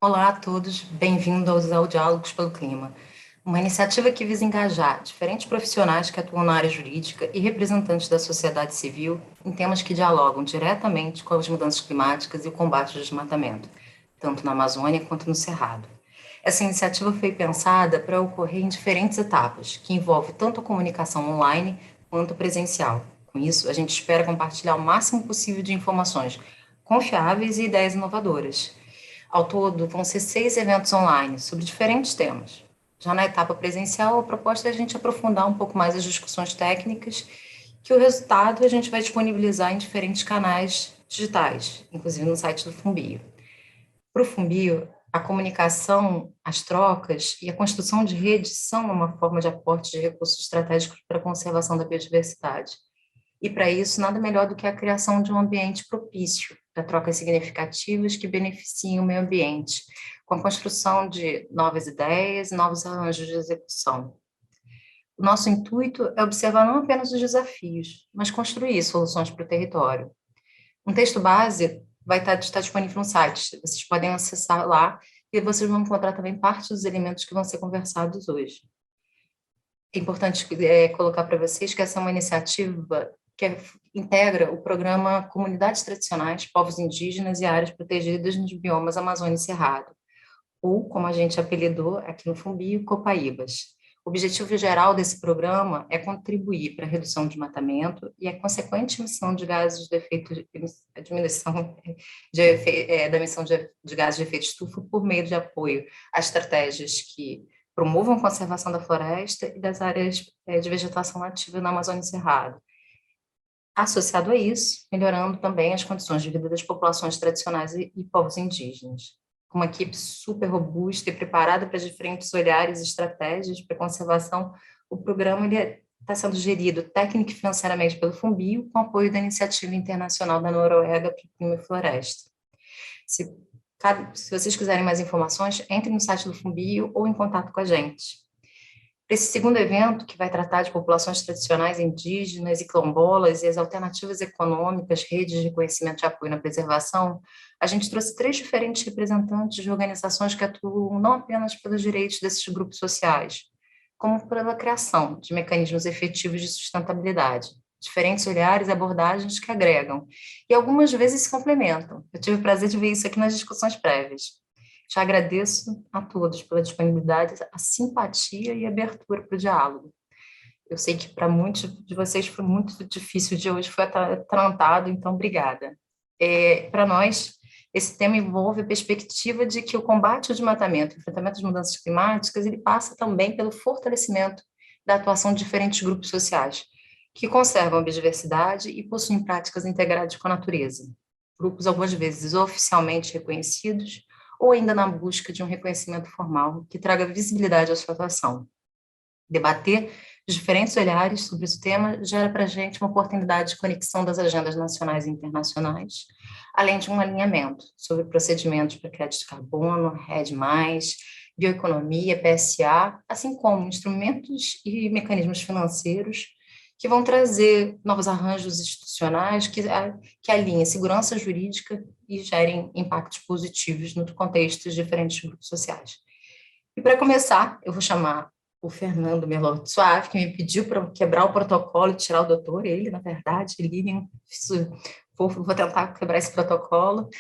Olá a todos, bem-vindos ao Diálogos pelo Clima, uma iniciativa que visa engajar diferentes profissionais que atuam na área jurídica e representantes da sociedade civil em temas que dialogam diretamente com as mudanças climáticas e o combate ao desmatamento, tanto na Amazônia quanto no Cerrado. Essa iniciativa foi pensada para ocorrer em diferentes etapas, que envolve tanto a comunicação online quanto presencial. Com isso, a gente espera compartilhar o máximo possível de informações confiáveis e ideias inovadoras. Ao todo, vão ser 6 eventos online sobre diferentes temas. Já na etapa presencial, a proposta é a gente aprofundar um pouco mais as discussões técnicas, que o resultado a gente vai disponibilizar em diferentes canais digitais, inclusive no site do Fumbio. Para o Fumbio, a comunicação, as trocas e a construção de redes são uma forma de aporte de recursos estratégicos para a conservação da biodiversidade. E para isso, nada melhor do que a criação de um ambiente propício para trocas significativas que beneficiem o meio ambiente, com a construção de novas ideias e novos arranjos de execução. O nosso intuito é observar não apenas os desafios, mas construir soluções para o território. Um texto base vai estar disponível no site, vocês podem acessar lá e vocês vão encontrar também parte dos elementos que vão ser conversados hoje. É importante colocar para vocês que essa é uma iniciativa integra o programa Comunidades Tradicionais, Povos Indígenas e Áreas Protegidas nos Biomas Amazônia e Cerrado, ou, como a gente apelidou aqui no Fumbio, Copaíbas. O objetivo geral desse programa é contribuir para a redução de desmatamento e a consequente emissão de gases de efeito, a diminuição da emissão de gases de efeito estufa por meio de apoio a estratégias que promovam a conservação da floresta e das áreas de vegetação nativa na Amazônia e Cerrado. Associado a isso, melhorando também as condições de vida das populações tradicionais e povos indígenas. Com uma equipe super robusta e preparada para diferentes olhares e estratégias para conservação, o programa está sendo gerido técnico e financeiramente pelo Fumbio, com apoio da Iniciativa Internacional da Noruega para o Clima e Floresta. Se vocês quiserem mais informações, entrem no site do Fumbio ou em contato com a gente. Esse segundo evento, que vai tratar de populações tradicionais indígenas e quilombolas e as alternativas econômicas, redes de reconhecimento e apoio na preservação, a gente trouxe 3 diferentes representantes de organizações que atuam não apenas pelos direitos desses grupos sociais, como pela criação de mecanismos efetivos de sustentabilidade, diferentes olhares e abordagens que agregam, e algumas vezes se complementam. Eu tive o prazer de ver isso aqui nas discussões prévias. Te agradeço a todos pela disponibilidade, a simpatia e a abertura para o diálogo. Eu sei que para muitos de vocês foi muito difícil, de hoje foi atrantado, então obrigada. Para nós, esse tema envolve a perspectiva de que o combate ao desmatamento, o enfrentamento às mudanças climáticas, ele passa também pelo fortalecimento da atuação de diferentes grupos sociais, que conservam a biodiversidade e possuem práticas integradas com a natureza. Grupos, algumas vezes, oficialmente reconhecidos, ou ainda na busca de um reconhecimento formal que traga visibilidade à sua atuação. Debater os diferentes olhares sobre esse tema gera para a gente uma oportunidade de conexão das agendas nacionais e internacionais, além de um alinhamento sobre procedimentos para crédito de carbono, RED+, bioeconomia, PSA, assim como instrumentos e mecanismos financeiros que vão trazer novos arranjos institucionais que alinhem segurança jurídica e gerem impactos positivos no contexto de diferentes grupos sociais. E para começar, eu vou chamar o Fernando Merlot Suave, que me pediu para quebrar o protocolo e tirar o doutor, ele, na verdade, Lilian, vou tentar quebrar esse protocolo.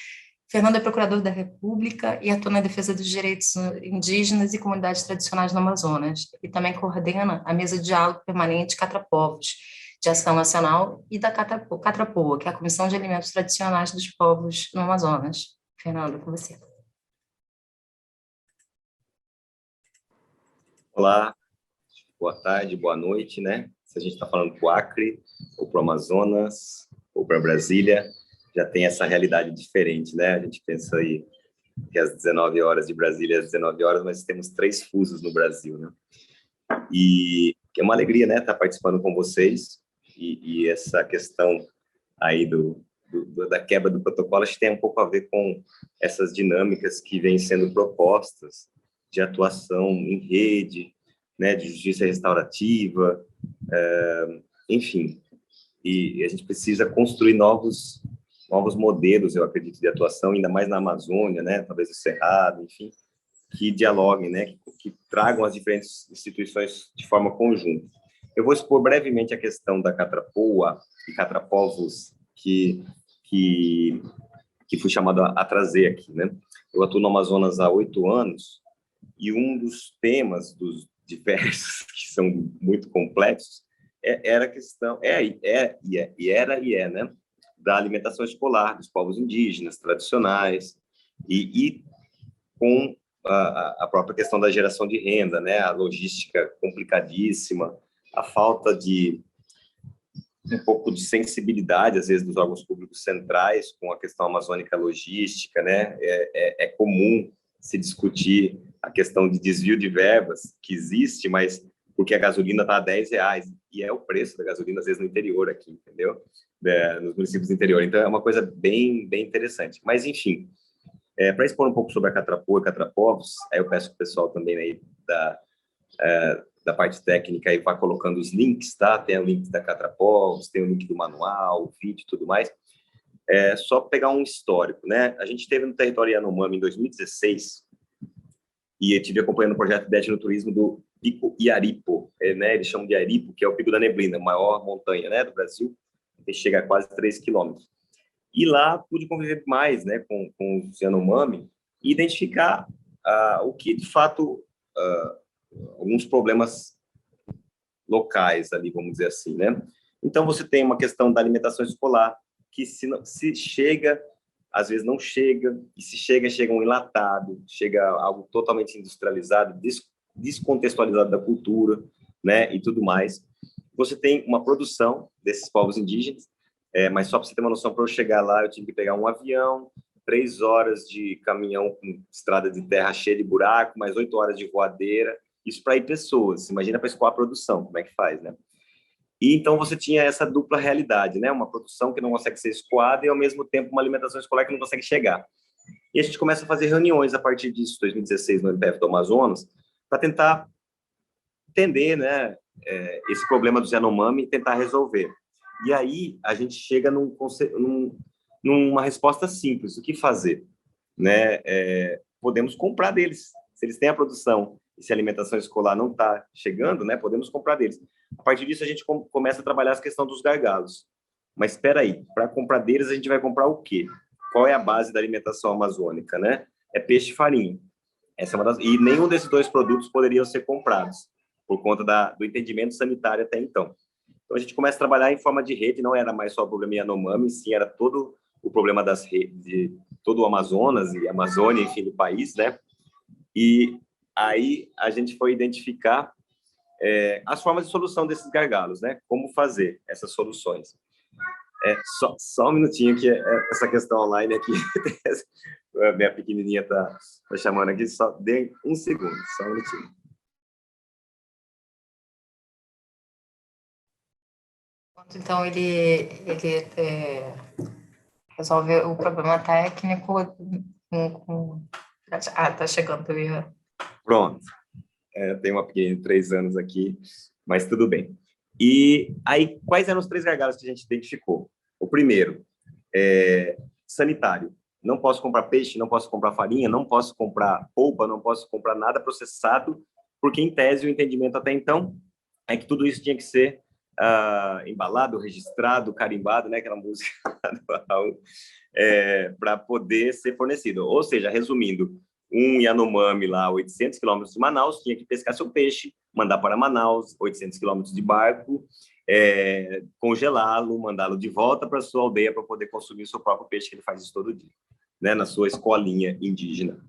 Fernando é procurador da República e atua na defesa dos direitos indígenas e comunidades tradicionais no Amazonas. E também coordena a mesa de diálogo permanente Catrapovos, de Ação Nacional, e da Catrapoa, que é a Comissão de Alimentos Tradicionais dos Povos no Amazonas. Fernando, com você. Olá, boa tarde, boa noite, né? Se a gente está falando para o Acre, ou para o Amazonas, ou para Brasília, já tem essa realidade diferente, né? A gente pensa aí que às 19 horas de Brasília, às 19 horas, mas temos 3 fusos no Brasil, né? E é uma alegria, né, estar participando com vocês, e essa questão aí da quebra do protocolo, acho que tem um pouco a ver com essas dinâmicas que vêm sendo propostas de atuação em rede, né, de justiça restaurativa, enfim. E a gente precisa construir novos novos modelos, eu acredito, de atuação, ainda mais na Amazônia, né? Talvez no Cerrado, enfim, que dialoguem, né? Que tragam as diferentes instituições de forma conjunta. Eu vou expor brevemente a questão da catrapoa e catrapovos que, que fui chamado a trazer aqui, né? Eu atuo no Amazonas há 8 anos e um dos temas dos diversos, que são muito complexos, era a questão, né? Da alimentação escolar dos povos indígenas tradicionais e com a própria questão da geração de renda, né? A logística complicadíssima, a falta de um pouco de sensibilidade, às vezes, dos órgãos públicos centrais com a questão amazônica logística, né? É comum se discutir a questão de desvio de verbas, que existe, mas porque a gasolina está a R$10, e é o preço da gasolina, às vezes, no interior aqui, entendeu? Nos municípios do interior. Então, é uma coisa bem, bem interessante. Mas, enfim, para expor um pouco sobre a catrapoa e catrapovos, aí eu peço que o pessoal também aí da parte técnica aí vá colocando os links, tá? Tem o link da catrapovos, tem o link do manual, o vídeo e tudo mais. Só pegar um histórico, né? A gente esteve no território Yanomami em 2016 e eu estive acompanhando o projeto de etnoturismo do Pico Iaripo, né? Eles chamam de Iaripo, que é o Pico da Neblina, a maior montanha, né, do Brasil, que chega a quase 3 quilômetros. E lá pude conviver mais, né, com os Yanomami e identificar o que, de fato, alguns problemas locais ali, vamos dizer assim, né? Então, você tem uma questão da alimentação escolar, que se chega, às vezes não chega, e se chega, chega um enlatado, chega algo totalmente industrializado, descontextualizado da cultura, né, e tudo mais. Você tem uma produção desses povos indígenas, mas só para você ter uma noção, para eu chegar lá, eu tive que pegar um avião, 3 horas de caminhão com estrada de terra cheia de buraco, mais 8 horas de voadeira, isso para ir pessoas. Imagina para escoar a produção, como é que faz, né? E então você tinha essa dupla realidade, né? Uma produção que não consegue ser escoada e, ao mesmo tempo, uma alimentação escolar que não consegue chegar. E a gente começa a fazer reuniões a partir disso, 2016, no MPF do Amazonas, para tentar entender, né, esse problema do Yanomami e tentar resolver. E aí a gente chega numa resposta simples. O que fazer? Né? Podemos comprar deles. Se eles têm a produção e se a alimentação escolar não está chegando, né, podemos comprar deles. A partir disso, a gente começa a trabalhar a questão dos gargalos. Mas espera aí, para comprar deles, a gente vai comprar o quê? Qual é a base da alimentação amazônica? Né? É peixe e farinha. Essa é uma e nenhum desses 2 produtos poderiam ser comprados, por conta do entendimento sanitário até então. Então, a gente começa a trabalhar em forma de rede, não era mais só o problema Yanomami, sim, era todo o problema das redes, de todo o Amazonas e Amazônia, enfim, do país, né? E aí a gente foi identificar as formas de solução desses gargalos, né? Como fazer essas soluções. Só um minutinho, que essa questão online aqui, a minha pequenininha tá chamando aqui, só dê um segundo, só um minutinho. Então, ele resolve o problema técnico com... tá chegando, Ian. Pronto. Tem uma pequena de 3 anos aqui, mas tudo bem. E aí, quais eram os 3 gargalos que a gente identificou? O primeiro, sanitário. Não posso comprar peixe, não posso comprar farinha, não posso comprar polpa, não posso comprar nada processado, porque, em tese, o entendimento até então é que tudo isso tinha que ser embalado, registrado, carimbado, né, aquela música para poder ser fornecido. Ou seja, resumindo, um Yanomami lá, 800 quilômetros de Manaus, tinha que pescar seu peixe, mandar para Manaus, 800 quilômetros de barco, congelá-lo, mandá-lo de volta para sua aldeia para poder consumir o seu próprio peixe, que ele faz isso todo dia, né, na sua escolinha indígena.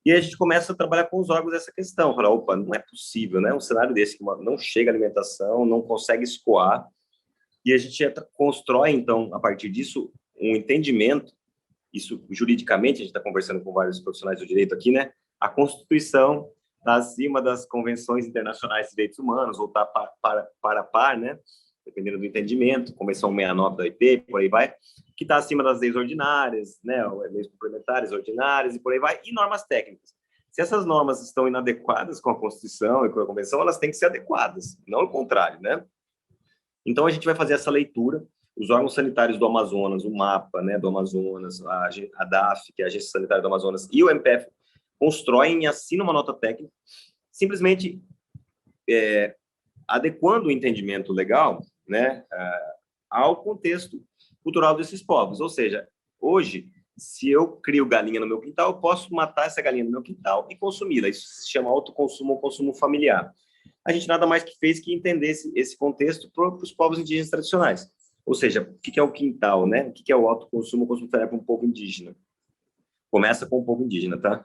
E aí a gente começa a trabalhar com os órgãos essa questão, falar, opa, não é possível, né, um cenário desse que não chega alimentação, não consegue escoar, e a gente constrói, então, a partir disso, um entendimento. Isso, juridicamente, a gente está conversando com vários profissionais do direito aqui, né? A Constituição está acima das convenções internacionais de direitos humanos, ou está para par, né? Dependendo do entendimento, Convenção 69 da OIT, por aí vai, que está acima das leis ordinárias, né? Leis complementares, ordinárias, e por aí vai, e normas técnicas. Se essas normas estão inadequadas com a Constituição e com a Convenção, elas têm que ser adequadas, não o contrário, né? Então, a gente vai fazer essa leitura, os órgãos sanitários do Amazonas, o MAPA, né, do Amazonas, a DAF, que é a Agência Sanitária do Amazonas, e o MPF constroem e assinam uma nota técnica, simplesmente adequando o entendimento legal, né, ao contexto cultural desses povos. Ou seja, hoje, se eu crio galinha no meu quintal, eu posso matar essa galinha no meu quintal e consumi-la. Isso se chama autoconsumo ou consumo familiar. A gente nada mais que fez que entender esse contexto para os povos indígenas tradicionais. Ou seja, o que é o quintal, né? O que é o autoconsumo ou consumo familiar para um povo indígena? Começa com o povo indígena, tá?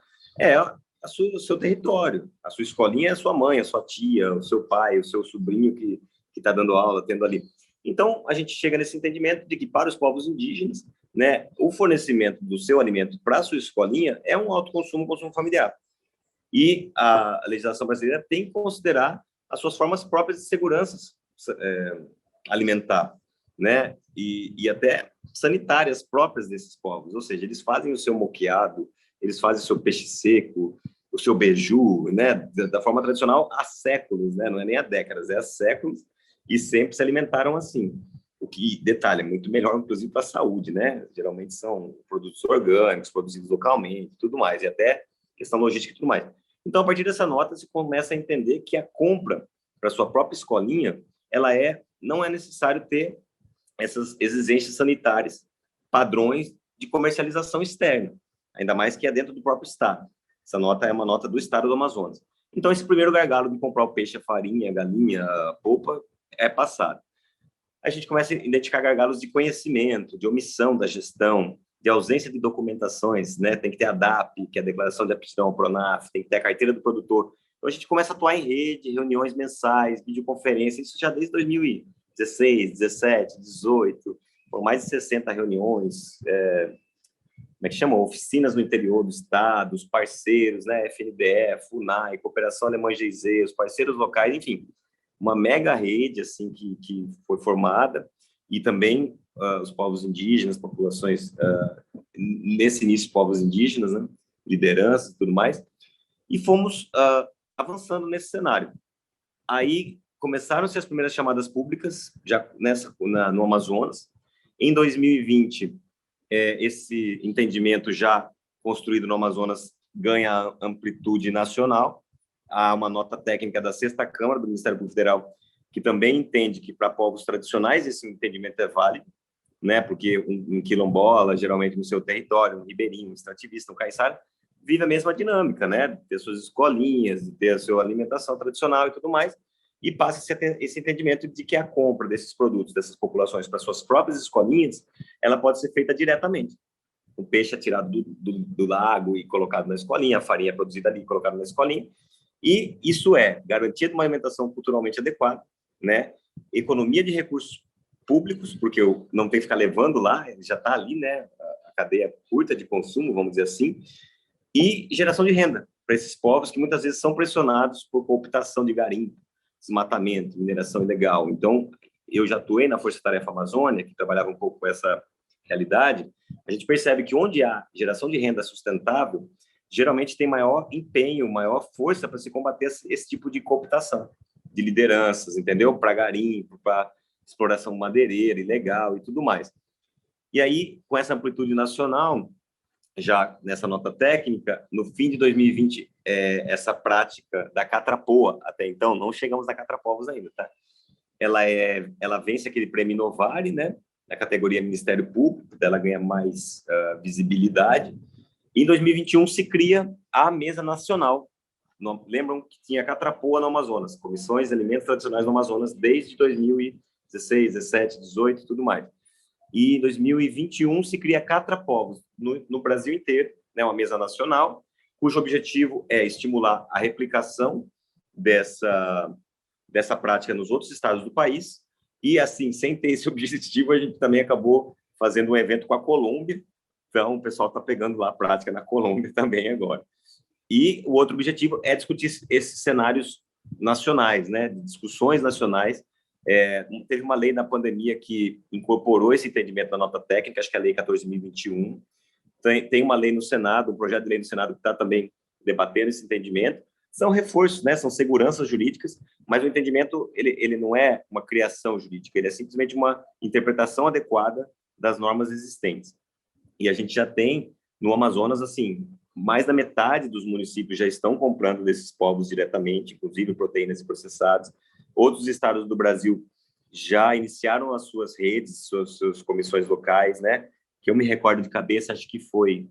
O seu território. A sua escolinha é a sua mãe, a sua tia, o seu pai, o seu sobrinho que está dando aula, tendo ali. Então, a gente chega nesse entendimento de que, para os povos indígenas, né, o fornecimento do seu alimento para a sua escolinha é um autoconsumo, consumo familiar. E a legislação brasileira tem que considerar as suas formas próprias de segurança alimentar, né? E até sanitárias próprias desses povos. Ou seja, eles fazem o seu moqueado, eles fazem o seu peixe seco, o seu beiju, né? Da forma tradicional há séculos, né? Não é nem há décadas, é há séculos, e sempre se alimentaram assim. O que, detalhe, é muito melhor, inclusive, para a saúde, né? Geralmente são produtos orgânicos, produzidos localmente, tudo mais, e até questão logística e tudo mais. Então, a partir dessa nota, se começa a entender que a compra para sua própria escolinha, não é necessário ter essas exigências sanitárias, padrões de comercialização externa, ainda mais que é dentro do próprio estado. Essa nota é uma nota do estado do Amazonas. Então, esse primeiro gargalo de comprar o peixe, a farinha, a galinha, a polpa, é passado. A gente começa a identificar gargalos de conhecimento, de omissão da gestão, de ausência de documentações, né? Tem que ter a DAP, que é a Declaração de Aptidão ao PRONAF, tem que ter a carteira do produtor. Então, a gente começa a atuar em rede, reuniões mensais, videoconferência, isso já desde 2016, 17, 18, foram mais de 60 reuniões, como é que chama? Oficinas no interior do estado, os parceiros, né? FNDE, FUNAI, Cooperação Alemã-GIZ, os parceiros locais, enfim, uma mega rede assim que foi formada, e também os povos indígenas, populações, nesse início, povos indígenas, né? Lideranças e tudo mais, e fomos avançando nesse cenário. Aí começaram-se as primeiras chamadas públicas, já no Amazonas. Em 2020, esse entendimento já construído no Amazonas ganha amplitude nacional. Há uma nota técnica da Sexta Câmara do Ministério Público Federal que também entende que para povos tradicionais esse entendimento é válido, né? Porque um quilombola, geralmente no seu território, um ribeirinho, um extrativista, um caiçara, vive a mesma dinâmica, né? De ter suas escolinhas, de ter a sua alimentação tradicional e tudo mais, e passa a ter esse entendimento de que a compra desses produtos, dessas populações para suas próprias escolinhas, ela pode ser feita diretamente. O peixe é tirado do lago e colocado na escolinha, a farinha é produzida ali e colocada na escolinha, e isso é garantia de uma alimentação culturalmente adequada, né? Economia de recursos públicos, porque eu não tenho que ficar levando lá, ele já está ali, né? A cadeia curta de consumo, vamos dizer assim, e geração de renda para esses povos que muitas vezes são pressionados por cooptação de garimpo, desmatamento, mineração ilegal. Então, eu já atuei na Força Tarefa Amazônia, que trabalhava um pouco com essa realidade. A gente percebe que onde há geração de renda sustentável, geralmente tem maior empenho, maior força para se combater esse tipo de cooptação de lideranças, entendeu? Para garimpo, para exploração madeireira, ilegal e tudo mais. E aí, com essa amplitude nacional, já nessa nota técnica, no fim de 2020, essa prática da catrapoa, até então, não chegamos na catrapovos ainda, tá? Ela vence aquele prêmio Inovare, né? Na categoria Ministério Público, ela ganha mais visibilidade. Em 2021 se cria a Mesa Nacional. Lembram que tinha catrapoa no Amazonas, comissões de alimentos tradicionais no Amazonas, desde 2016, 17, 18 e tudo mais. E em 2021 se cria catrapovos no Brasil inteiro, né, uma mesa nacional, cujo objetivo é estimular a replicação dessa prática nos outros estados do país. E, assim, sem ter esse objetivo, a gente também acabou fazendo um evento com a Colômbia. Então, o pessoal está pegando lá a prática na Colômbia também agora. E o outro objetivo é discutir esses cenários nacionais, né, discussões nacionais. Teve uma lei na pandemia que incorporou esse entendimento da nota técnica, acho que é a Lei 14.021. Tem uma lei no Senado, um projeto de lei no Senado que está também debatendo esse entendimento, são reforços, né? São seguranças jurídicas, mas o entendimento ele não é uma criação jurídica, ele é simplesmente uma interpretação adequada das normas existentes. E a gente já tem no Amazonas, assim, mais da metade dos municípios já estão comprando desses povos diretamente, inclusive proteínas processadas. Outros estados do Brasil já iniciaram as suas redes, suas comissões locais, né? Que eu me recordo de cabeça, acho que foi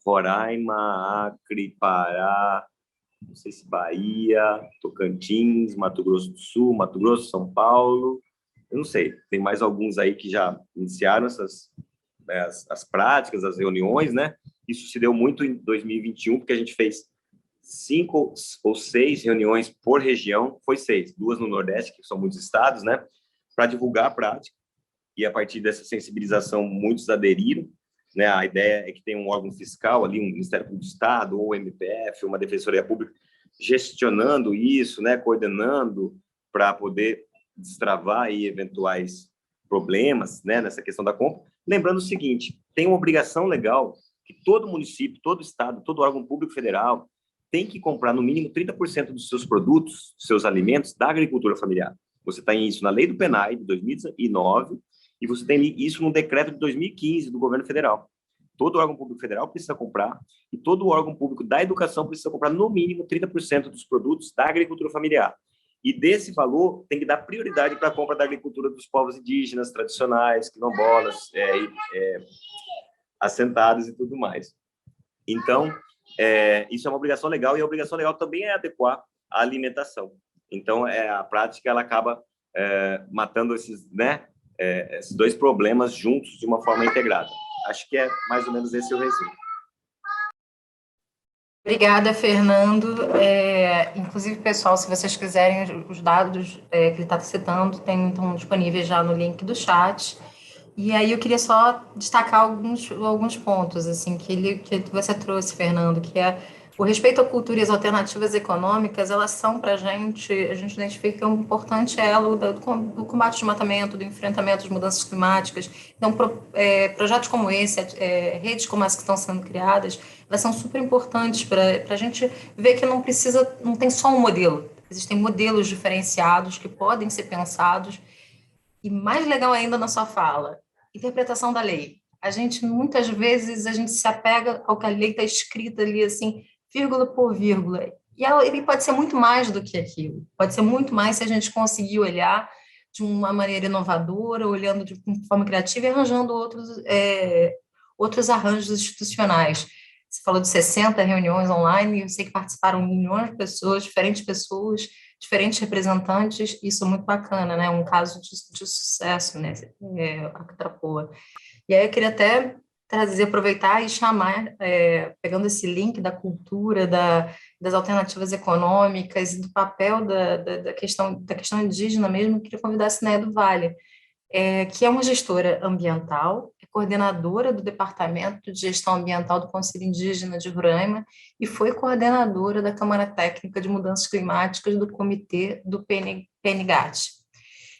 Roraima, Acre, Pará, não sei se Bahia, Tocantins, Mato Grosso do Sul, Mato Grosso, São Paulo, eu não sei, tem mais alguns aí que já iniciaram as práticas, as reuniões, né? Isso se deu muito em 2021, porque a gente fez 5 ou 6 reuniões por região, foi 6, 2 no Nordeste, que são muitos estados, né? Para divulgar a prática, e a partir dessa sensibilização muitos aderiram, né? A ideia é que tem um órgão fiscal ali, um Ministério Público do Estado, ou MPF, uma Defensoria Pública, gestionando isso, né? Coordenando para poder destravar aí eventuais problemas, né? Nessa questão da compra. Lembrando o seguinte, tem uma obrigação legal que todo município, todo estado, todo órgão público federal tem que comprar no mínimo 30% dos seus produtos, dos seus alimentos da agricultura familiar. Você tem isso na Lei do PNAE de 2009 e você tem isso no decreto de 2015 do governo federal. Todo órgão público federal precisa comprar e todo órgão público da educação precisa comprar no mínimo 30% dos produtos da agricultura familiar. E desse valor tem que dar prioridade para a compra da agricultura dos povos indígenas, tradicionais, quilombolas, assentados e tudo mais. Então, isso é uma obrigação legal, e a obrigação legal também é adequar a alimentação. Então, a prática ela acaba matando esses, né, esses dois problemas juntos de uma forma integrada. Acho que é mais ou menos esse o resumo. Obrigada, Fernando. Inclusive, pessoal, se vocês quiserem os dados que ele está citando, estão disponíveis já no link do chat. E aí eu queria só destacar alguns pontos assim que você trouxe, Fernando, que é o respeito à cultura e às alternativas econômicas, elas são para a gente identifica um importante elo do combate ao desmatamento, do enfrentamento às mudanças climáticas. Então, projetos como esse, redes como as que estão sendo criadas, elas são super importantes para a gente ver que não tem só um modelo, existem modelos diferenciados que podem ser pensados. E mais legal ainda na sua fala, interpretação da lei. Muitas vezes, a gente se apega ao que a lei está escrita ali, assim, vírgula por vírgula. E ele pode ser muito mais do que aquilo. Pode ser muito mais se a gente conseguir olhar de uma maneira inovadora, olhando de forma criativa e arranjando outros arranjos institucionais. Você falou de 60 reuniões online, eu sei que participaram milhões de pessoas, diferentes representantes, isso é muito bacana, né? Um caso de sucesso, né? A Catrapoa. E aí eu queria até aproveitar e chamar, pegando esse link da cultura, das alternativas econômicas e do papel da questão indígena mesmo, eu queria convidar a Cineia do Vale, que é uma gestora ambiental, é coordenadora do Departamento de Gestão Ambiental do Conselho Indígena de Roraima e foi coordenadora da Câmara Técnica de Mudanças Climáticas do Comitê do PNGAT.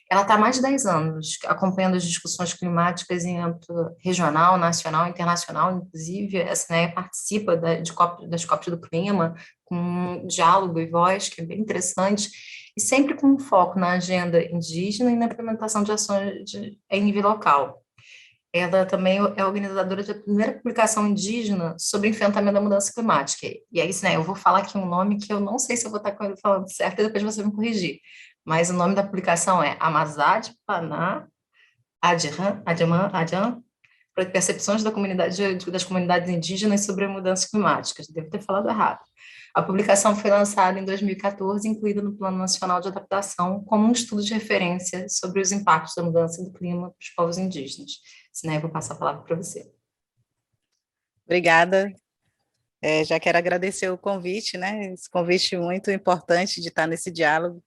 Ela está há mais de 10 anos acompanhando as discussões climáticas em âmbito regional, nacional, internacional, inclusive a CNEA participa das COPs do clima, com diálogo e voz, que é bem interessante, e sempre com um foco na agenda indígena e na implementação de ações em nível local. Ela também é organizadora da primeira publicação indígena sobre enfrentamento da mudança climática. E aí, né, eu vou falar aqui um nome que eu não sei se eu vou estar falando certo, e depois você vai me corrigir. Mas o nome da publicação é Amazad Paná Adjan, Percepções das comunidades indígenas sobre mudanças climáticas. Devo ter falado errado. A publicação foi lançada em 2014, incluída no Plano Nacional de Adaptação, como um estudo de referência sobre os impactos da mudança do clima para os povos indígenas. Senão, eu vou passar a palavra para você. Obrigada. Já quero agradecer o convite, né? Esse convite muito importante de estar nesse diálogo.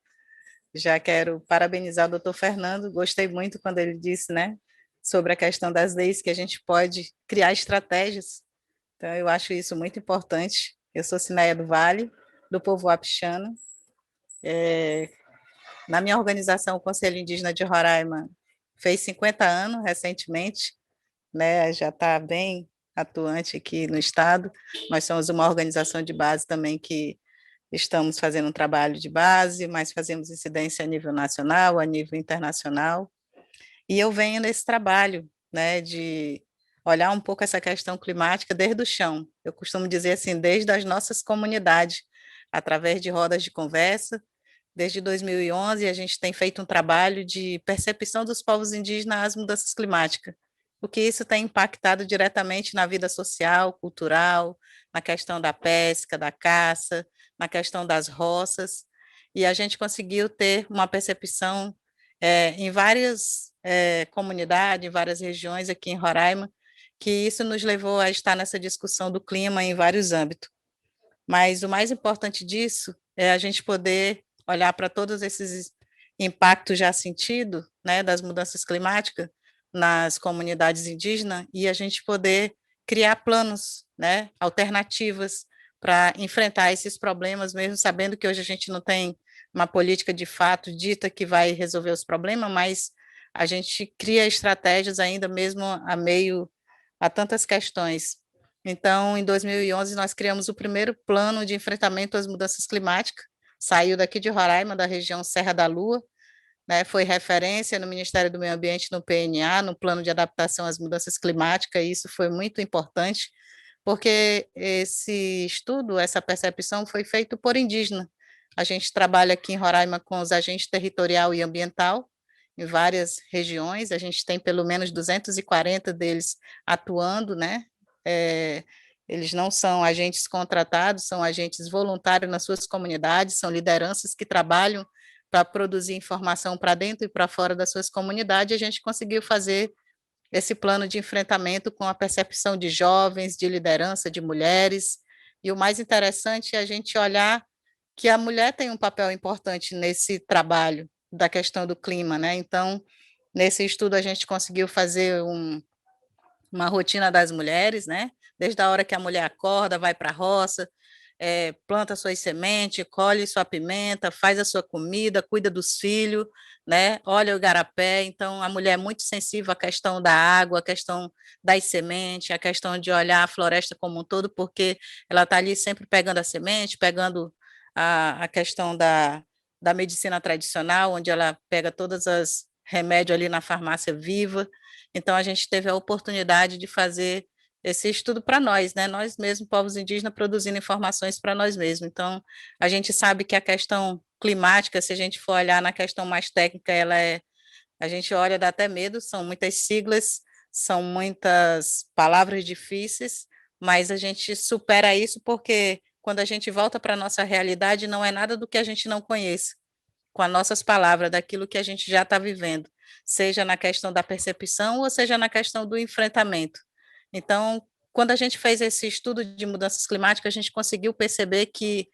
Já quero parabenizar o doutor Fernando, gostei muito quando ele disse, né, sobre a questão das leis, que a gente pode criar estratégias. Então, eu acho isso muito importante. Eu sou Cineia do Vale, do povo Wapixana. Na minha organização, o Conselho Indígena de Roraima fez 50 anos recentemente, né, já está bem atuante aqui no estado. Nós somos uma organização de base também que estamos fazendo um trabalho de base, mas fazemos incidência a nível nacional, a nível internacional, e eu venho nesse trabalho, né, de olhar um pouco essa questão climática desde o chão. Eu costumo dizer assim, desde as nossas comunidades, através de rodas de conversa. Desde 2011, a gente tem feito um trabalho de percepção dos povos indígenas às mudanças climáticas, o que isso tem impactado diretamente na vida social, cultural, na questão da pesca, da caça, na questão das roças, e a gente conseguiu ter uma percepção em várias comunidades, em várias regiões aqui em Roraima, que isso nos levou a estar nessa discussão do clima em vários âmbitos. Mas o mais importante disso é a gente poder olhar para todos esses impactos já sentidos, né, das mudanças climáticas nas comunidades indígenas e a gente poder criar planos, né, alternativas para enfrentar esses problemas, mesmo sabendo que hoje a gente não tem uma política de fato dita que vai resolver os problemas, mas a gente cria estratégias ainda mesmo a meio a tantas questões. Então, em 2011, nós criamos o primeiro plano de enfrentamento às mudanças climáticas, saiu daqui de Roraima, da região Serra da Lua, né, foi referência no Ministério do Meio Ambiente, no PNA, no Plano de Adaptação às Mudanças Climáticas, e isso foi muito importante, porque esse estudo, essa percepção foi feito por indígena. A gente trabalha aqui em Roraima com os agentes territorial e ambiental, em várias regiões, a gente tem pelo menos 240 deles atuando, né, eles não são agentes contratados, são agentes voluntários nas suas comunidades, são lideranças que trabalham para produzir informação para dentro e para fora das suas comunidades. A gente conseguiu fazer esse plano de enfrentamento com a percepção de jovens, de liderança, de mulheres. E o mais interessante é a gente olhar que a mulher tem um papel importante nesse trabalho da questão do clima, né? Então, nesse estudo a gente conseguiu fazer uma rotina das mulheres, né? Desde a hora que a mulher acorda, vai para a roça, planta suas sementes, colhe sua pimenta, faz a sua comida, cuida dos filhos, né? Olha o igarapé. Então, a mulher é muito sensível à questão da água, à questão das sementes, à questão de olhar a floresta como um todo, porque ela está ali sempre pegando a semente, pegando a questão da medicina tradicional, onde ela pega todas as remédios ali na farmácia viva. Então, a gente teve a oportunidade de fazer esse estudo para nós, né? Nós mesmos, povos indígenas, produzindo informações para nós mesmos. Então, a gente sabe que a questão climática, se a gente for olhar na questão mais técnica, a gente olha, dá até medo, são muitas siglas, são muitas palavras difíceis, mas a gente supera isso porque quando a gente volta para a nossa realidade, não é nada do que a gente não conhece, com as nossas palavras, daquilo que a gente já está vivendo, seja na questão da percepção ou seja na questão do enfrentamento. Então, quando a gente fez esse estudo de mudanças climáticas, a gente conseguiu perceber que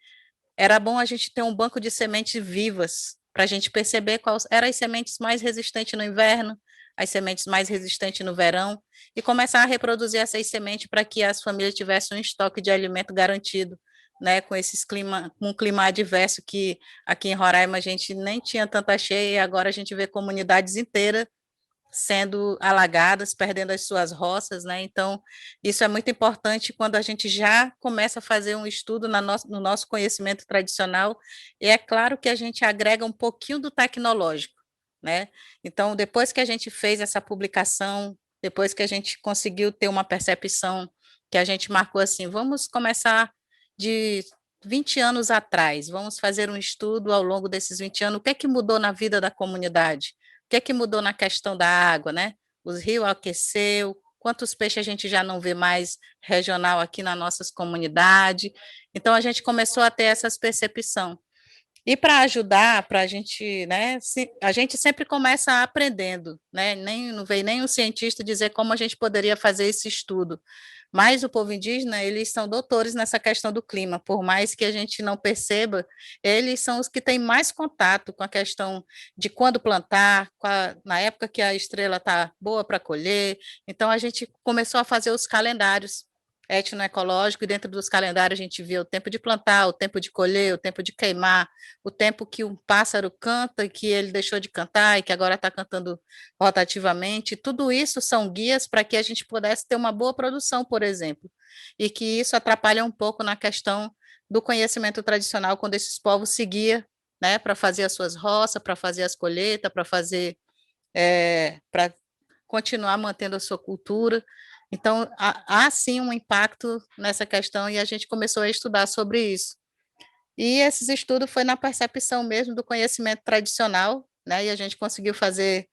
era bom a gente ter um banco de sementes vivas, para a gente perceber quais eram as sementes mais resistentes no inverno, as sementes mais resistentes no verão, e começar a reproduzir essas sementes para que as famílias tivessem um estoque de alimento garantido, né, com com um clima adverso que aqui em Roraima a gente nem tinha tanta cheia, e agora a gente vê comunidades inteiras sendo alagadas, perdendo as suas roças, né? Então, isso é muito importante quando a gente já começa a fazer um estudo no nosso conhecimento tradicional, e é claro que a gente agrega um pouquinho do tecnológico, né? Então, depois que a gente fez essa publicação, depois que a gente conseguiu ter uma percepção que a gente marcou assim, vamos começar de 20 anos atrás, vamos fazer um estudo ao longo desses 20 anos, o que é que mudou na vida da comunidade? O que é que mudou na questão da água, né? Os rios aqueceu, quantos peixes a gente já não vê mais regional aqui nas nossas comunidades. Então, a gente começou a ter essas percepção. E para ajudar, para a gente, né, a gente sempre começa aprendendo, né, não veio nem um cientista dizer como a gente poderia fazer esse estudo, mas o povo indígena, eles são doutores nessa questão do clima, por mais que a gente não perceba, eles são os que têm mais contato com a questão de quando plantar, na época que a estrela está boa para colher, então a gente começou a fazer os calendários, etnoecológico, e dentro dos calendários a gente vê o tempo de plantar, o tempo de colher, o tempo de queimar, o tempo que um pássaro canta e que ele deixou de cantar e que agora está cantando rotativamente. Tudo isso são guias para que a gente pudesse ter uma boa produção, por exemplo, e que isso atrapalha um pouco na questão do conhecimento tradicional quando esses povos seguiam, né, para fazer as suas roças, para fazer as colheitas, para fazer, para continuar mantendo a sua cultura. Então, há sim um impacto nessa questão e a gente começou a estudar sobre isso. E esses estudos foi na percepção mesmo do conhecimento tradicional, né? E a gente conseguiu fazer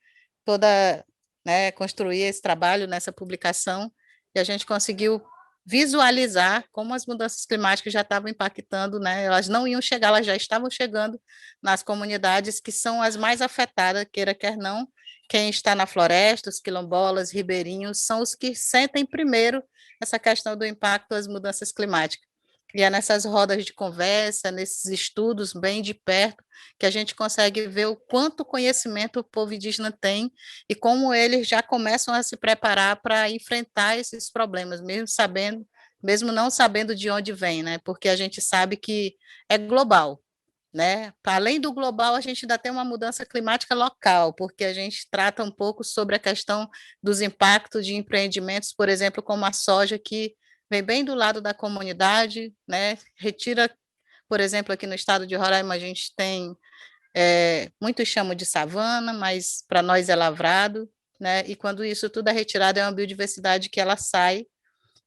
toda, né, construir esse trabalho nessa publicação, e a gente conseguiu visualizar como as mudanças climáticas já estavam impactando, né? Elas não iam chegar, elas já estavam chegando nas comunidades que são as mais afetadas, queira quer não. Quem está na floresta, os quilombolas, ribeirinhos, são os que sentem primeiro essa questão do impacto das mudanças climáticas. E é nessas rodas de conversa, nesses estudos bem de perto, que a gente consegue ver o quanto conhecimento o povo indígena tem e como eles já começam a se preparar para enfrentar esses problemas, mesmo sabendo, mesmo não sabendo de onde vem, né? Porque a gente sabe que é global, né? Além do global, a gente ainda tem uma mudança climática local, porque a gente trata um pouco sobre a questão dos impactos de empreendimentos, por exemplo, como a soja, que vem bem do lado da comunidade, né? Retira, por exemplo, aqui no estado de Roraima, a gente tem muitos chamam de savana, mas para nós é lavrado, né? E quando isso tudo é retirado, é uma biodiversidade que ela sai,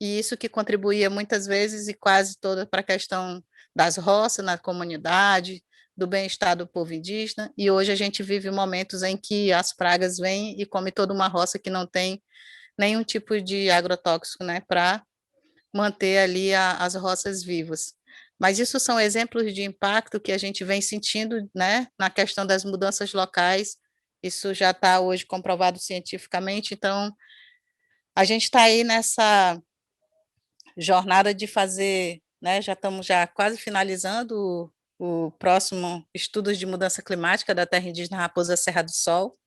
e isso que contribuía muitas vezes e quase toda para a questão das roças na comunidade, do bem-estar do povo indígena, e hoje a gente vive momentos em que as pragas vêm e come toda uma roça que não tem nenhum tipo de agrotóxico, né, para manter ali as roças vivas. Mas isso são exemplos de impacto que a gente vem sentindo, né, na questão das mudanças locais. Isso já está hoje comprovado cientificamente. Então, a gente está aí nessa jornada de fazer, né, já estamos já quase finalizando o próximo Estudos de Mudança Climática da Terra Indígena Raposa Serra do Sol,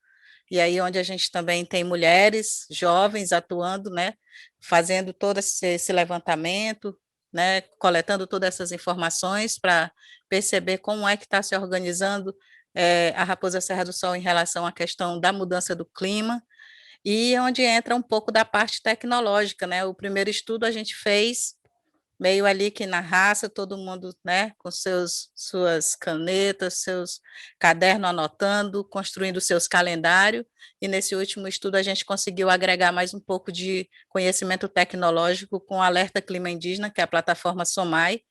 e aí onde a gente também tem mulheres jovens atuando, né, fazendo todo esse levantamento, né, coletando todas essas informações para perceber como é que está se organizando a Raposa Serra do Sol em relação à questão da mudança do clima, e onde entra um pouco da parte tecnológica, né? O primeiro estudo a gente fez meio ali que na raça, todo mundo, né, com suas canetas, seus cadernos anotando, construindo seus calendários, e nesse último estudo a gente conseguiu agregar mais um pouco de conhecimento tecnológico com o Alerta Clima Indígena, que é a plataforma SOMAI.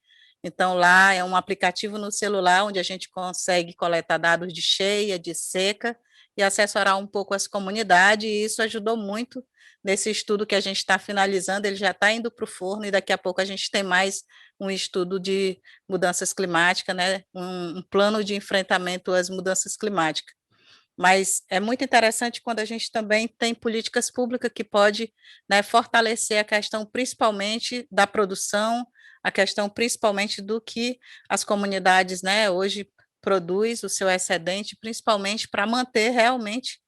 Então, lá é um aplicativo no celular onde a gente consegue coletar dados de cheia, de seca, e assessorar um pouco as comunidades, e isso ajudou muito nesse estudo que a gente está finalizando. Ele já está indo para o forno, e daqui a pouco a gente tem mais um estudo de mudanças climáticas, né? Um plano de enfrentamento às mudanças climáticas. Mas é muito interessante quando a gente também tem políticas públicas que pode, né, fortalecer a questão principalmente da produção, a questão principalmente do que as comunidades, né, hoje produz o seu excedente, principalmente para manter realmente,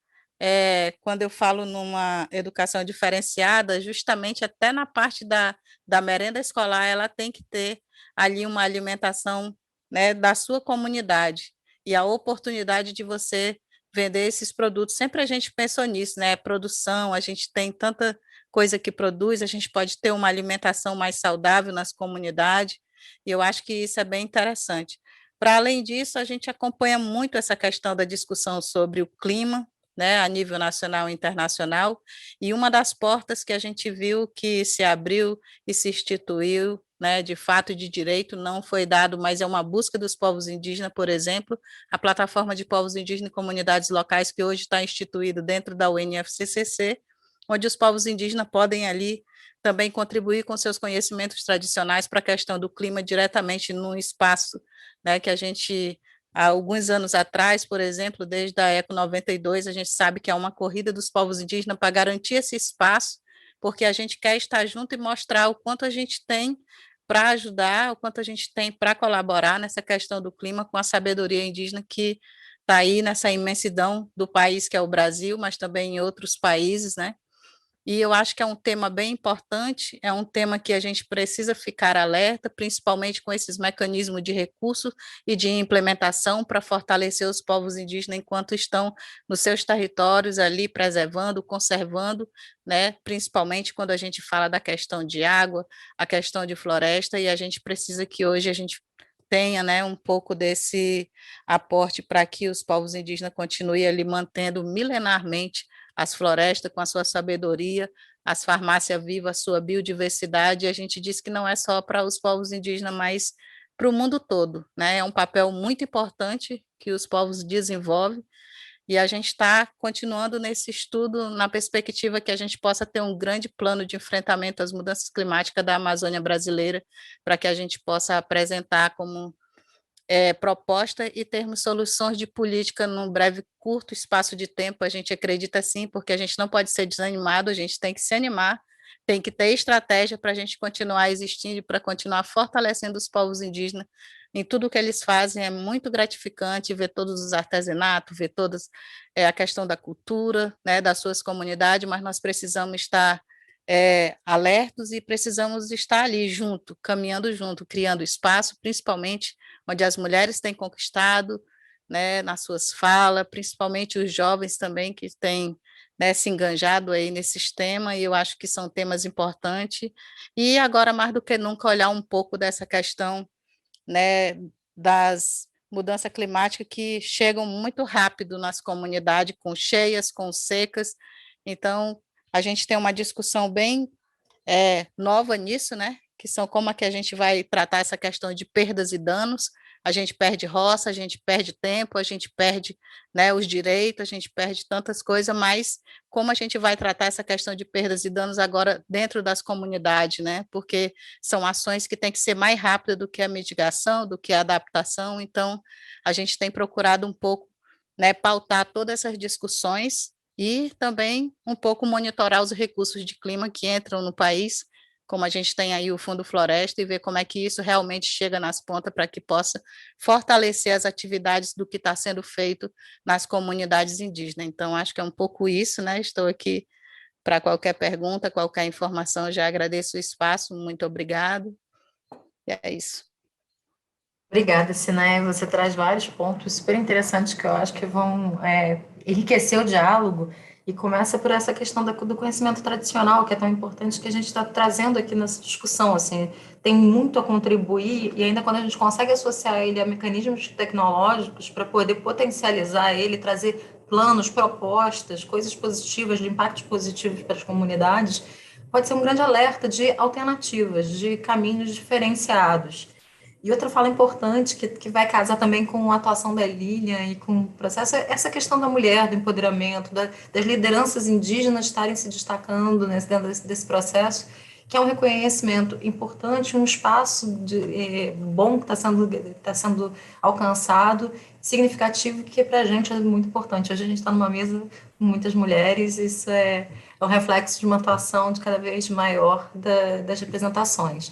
quando eu falo numa educação diferenciada, justamente até na parte da merenda escolar, ela tem que ter ali uma alimentação, né, da sua comunidade, e a oportunidade de você vender esses produtos. Sempre a gente pensou nisso, né? Produção, a gente tem tanta coisa que produz, a gente pode ter uma alimentação mais saudável nas comunidades, e eu acho que isso é bem interessante. Para além disso, a gente acompanha muito essa questão da discussão sobre o clima, né, a nível nacional e internacional, e uma das portas que a gente viu que se abriu e se instituiu, né, de fato e de direito, não foi dado, mas é uma busca dos povos indígenas, por exemplo, a plataforma de povos indígenas e comunidades locais, que hoje está instituído dentro da UNFCCC, onde os povos indígenas podem ali também contribuir com seus conhecimentos tradicionais para a questão do clima diretamente num espaço, né, que a gente, há alguns anos atrás, por exemplo, desde a Eco 92, a gente sabe que é uma corrida dos povos indígenas para garantir esse espaço, porque a gente quer estar junto e mostrar o quanto a gente tem para ajudar, o quanto a gente tem para colaborar nessa questão do clima com a sabedoria indígena que está aí nessa imensidão do país que é o Brasil, mas também em outros países, né? E eu acho que é um tema bem importante, é um tema que a gente precisa ficar alerta, principalmente com esses mecanismos de recurso e de implementação para fortalecer os povos indígenas enquanto estão nos seus territórios ali, preservando, conservando, né? Principalmente quando a gente fala da questão de água, a questão de floresta, e a gente precisa que hoje a gente tenha, né, um pouco desse aporte para que os povos indígenas continuem ali mantendo milenarmente as florestas com a sua sabedoria, as farmácias vivas, a sua biodiversidade, e a gente diz que não é só para os povos indígenas, mas para o mundo todo, né? É um papel muito importante que os povos desenvolvem, e a gente está continuando nesse estudo na perspectiva que a gente possa ter um grande plano de enfrentamento às mudanças climáticas da Amazônia brasileira, para que a gente possa apresentar como proposta e termos soluções de política num breve, curto espaço de tempo. A gente acredita sim, porque a gente não pode ser desanimado, a gente tem que se animar, tem que ter estratégia para a gente continuar existindo, para continuar fortalecendo os povos indígenas em tudo que eles fazem. É muito gratificante ver todos os artesanatos, ver todas a questão da cultura, né, das suas comunidades, mas nós precisamos estar alertos e precisamos estar ali junto, caminhando junto, criando espaço, principalmente onde as mulheres têm conquistado, né, nas suas falas, principalmente os jovens também que têm, né, se enganjado aí nesses temas, e eu acho que são temas importantes, e agora mais do que nunca olhar um pouco dessa questão, né, das mudanças climáticas que chegam muito rápido nas comunidades, com cheias, com secas, então a gente tem uma discussão bem nova nisso, né? Que são como é que a gente vai tratar essa questão de perdas e danos. A gente perde roça, a gente perde tempo, a gente perde, né, os direitos, a gente perde tantas coisas, mas como a gente vai tratar essa questão de perdas e danos agora dentro das comunidades, né? Porque são ações que têm que ser mais rápidas do que a mitigação, do que a adaptação. Então, a gente tem procurado um pouco, né, pautar todas essas discussões e também um pouco monitorar os recursos de clima que entram no país, como a gente tem aí o Fundo Floresta, e ver como é que isso realmente chega nas pontas para que possa fortalecer as atividades do que está sendo feito nas comunidades indígenas. Então, acho que é um pouco isso, né? Estou aqui para qualquer pergunta, qualquer informação, já agradeço o espaço, muito obrigado, e é isso. Obrigada, Sinaé. Você traz vários pontos super interessantes que eu acho que vão enriquecer o diálogo, e começa por essa questão do conhecimento tradicional, que é tão importante, que a gente está trazendo aqui nessa discussão. Assim, tem muito a contribuir, e ainda quando a gente consegue associar ele a mecanismos tecnológicos para poder potencializar ele, trazer planos, propostas, coisas positivas, de impactos positivos para as comunidades, pode ser um grande alerta de alternativas, de caminhos diferenciados. E outra fala importante, que vai casar também com a atuação da Lilian e com o processo, é essa questão da mulher, do empoderamento, das lideranças indígenas estarem se destacando dentro desse processo, que é um reconhecimento importante, um espaço bom que tá sendo alcançado, significativo, que para a gente é muito importante. Hoje a gente está numa mesa com muitas mulheres, isso é um reflexo de uma atuação de cada vez maior das representações.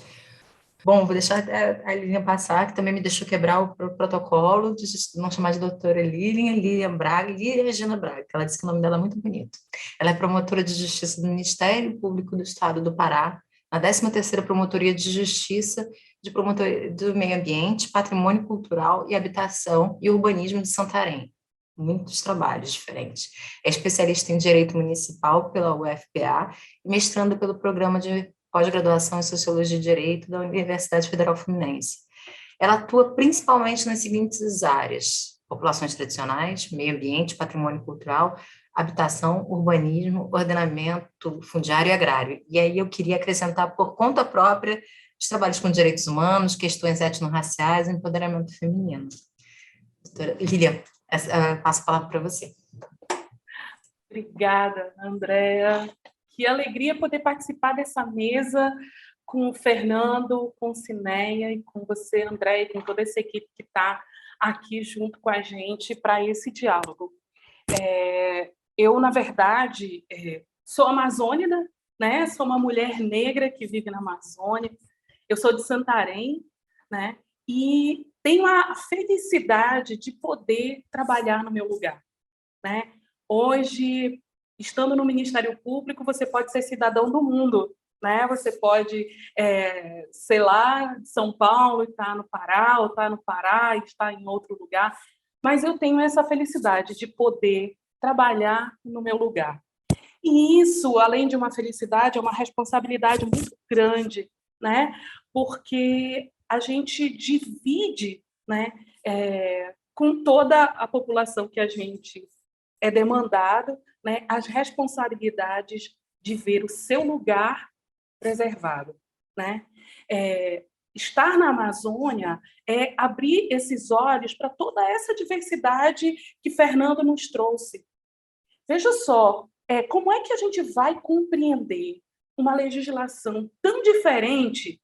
Bom, vou deixar a Lilian passar, que também me deixou quebrar o protocolo, de não chamar de doutora Lilian, Lilian Braga, Lilian Regina Braga, que ela disse que o nome dela é muito bonito. Ela é promotora de justiça do Ministério Público do Estado do Pará, na 13ª Promotoria de Justiça do Meio Ambiente, Patrimônio Cultural e Habitação e Urbanismo de Santarém. Muitos trabalhos diferentes. É especialista em Direito Municipal pela UFPA e mestranda pelo Programa de Pós-Graduação em Sociologia e Direito da Universidade Federal Fluminense. Ela atua principalmente nas seguintes áreas: populações tradicionais, meio ambiente, patrimônio cultural, habitação, urbanismo, ordenamento fundiário e agrário. E aí eu queria acrescentar, por conta própria, os trabalhos com direitos humanos, questões étnico-raciais e empoderamento feminino. Doutora Lilian, passo a palavra para você. Obrigada, Andréa. Que alegria poder participar dessa mesa com o Fernando, com o Cineia e com você, Andréa, e com toda essa equipe que está aqui junto com a gente para esse diálogo. Eu, na verdade, sou amazônida, né? Sou uma mulher negra que vive na Amazônia. Eu sou de Santarém, né? E tenho a felicidade de poder trabalhar no meu lugar, né? Hoje, estando no Ministério Público, você pode ser cidadão do mundo, né? Você pode, sei lá, de São Paulo e estar no Pará, ou estar no Pará e estar em outro lugar, mas eu tenho essa felicidade de poder trabalhar no meu lugar. E isso, além de uma felicidade, é uma responsabilidade muito grande, né? Porque a gente divide, né, com toda a população que a gente é demandado, né, as responsabilidades de ver o seu lugar preservado, né? Estar na Amazônia é abrir esses olhos para toda essa diversidade que Fernando nos trouxe. Veja só, como é que a gente vai compreender uma legislação tão diferente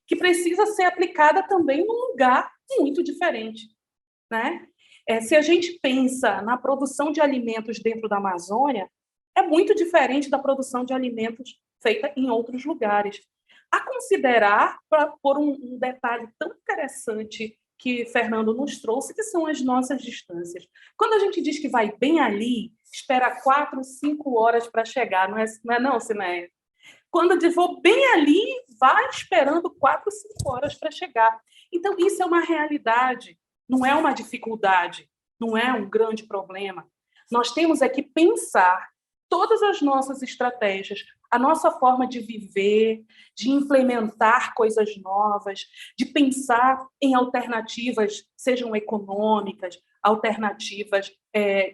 que precisa ser aplicada também num lugar muito diferente, né? Se a gente pensa na produção de alimentos dentro da Amazônia, é muito diferente da produção de alimentos feita em outros lugares. A considerar, por um detalhe tão interessante que Fernando nos trouxe, que são as nossas distâncias. Quando a gente diz que vai bem ali, espera 4, 5 horas para chegar, não é não, Sinéia? Quando eu digo vou bem ali, vai esperando 4, 5 horas para chegar. Então, isso é uma realidade, não é uma dificuldade, não é um grande problema. Nós temos é que pensar todas as nossas estratégias, a nossa forma de viver, de implementar coisas novas, de pensar em alternativas, sejam econômicas, alternativas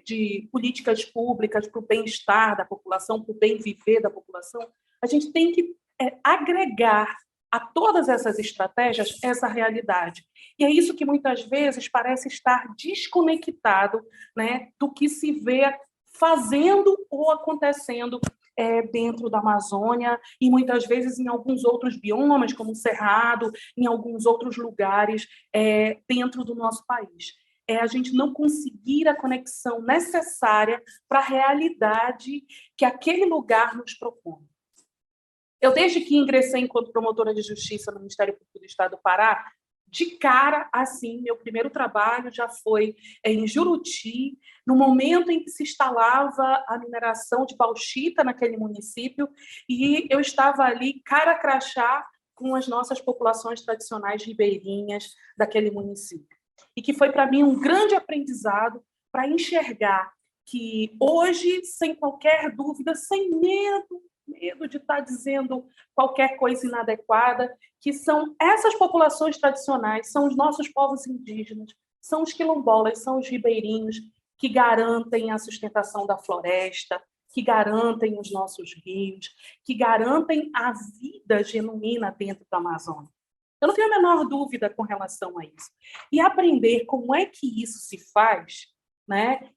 de políticas públicas para o bem-estar da população, para o bem viver da população. A gente tem que agregar a todas essas estratégias essa realidade. E é isso que muitas vezes parece estar desconectado, né, do que se vê fazendo ou acontecendo dentro da Amazônia e muitas vezes em alguns outros biomas, como o Cerrado, em alguns outros lugares dentro do nosso país. A gente não conseguir a conexão necessária para a realidade que aquele lugar nos propõe. Eu, desde que ingressei enquanto promotora de justiça no Ministério Público do Estado do Pará, de cara, assim, meu primeiro trabalho já foi em Juruti, no momento em que se instalava a mineração de bauxita naquele município, e eu estava ali, cara a crachá, com as nossas populações tradicionais ribeirinhas daquele município. E que foi, para mim, um grande aprendizado para enxergar que hoje, sem qualquer dúvida, sem medo de estar dizendo qualquer coisa inadequada, que são essas populações tradicionais, são os nossos povos indígenas, são os quilombolas, são os ribeirinhos que garantem a sustentação da floresta, que garantem os nossos rios, que garantem a vida genuína dentro da Amazônia. Eu não tenho a menor dúvida com relação a isso. E aprender como é que isso se faz, né,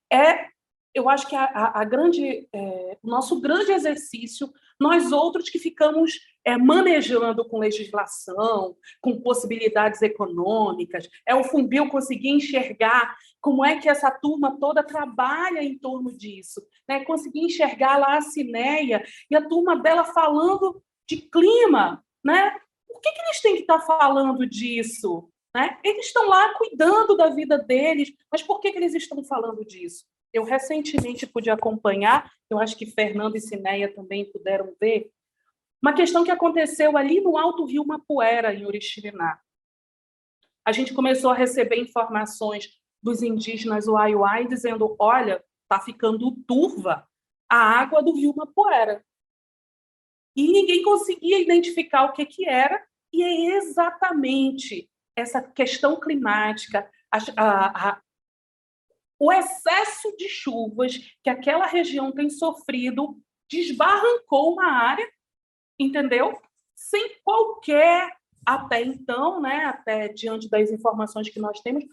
eu acho que o nosso grande exercício, nós outros que ficamos manejando com legislação, com possibilidades econômicas, o Funbil conseguir enxergar como é que essa turma toda trabalha em torno disso, né? Conseguir enxergar lá a Cineia e a turma dela falando de clima, né? Por que eles têm que estar falando disso? Né? Eles estão lá cuidando da vida deles, mas por que eles estão falando disso? Eu recentemente pude acompanhar, eu acho que Fernando e Cineia também puderam ver, uma questão que aconteceu ali no Alto Rio Mapuera, em Oriximiná. A gente começou a receber informações dos indígenas Uai-Uai dizendo, olha, está ficando turva a água do Rio Mapuera. E ninguém conseguia identificar o que era, e é exatamente essa questão climática, o excesso de chuvas que aquela região tem sofrido desbarrancou uma área, entendeu? Sem qualquer, até então, né, até diante das informações que nós temos,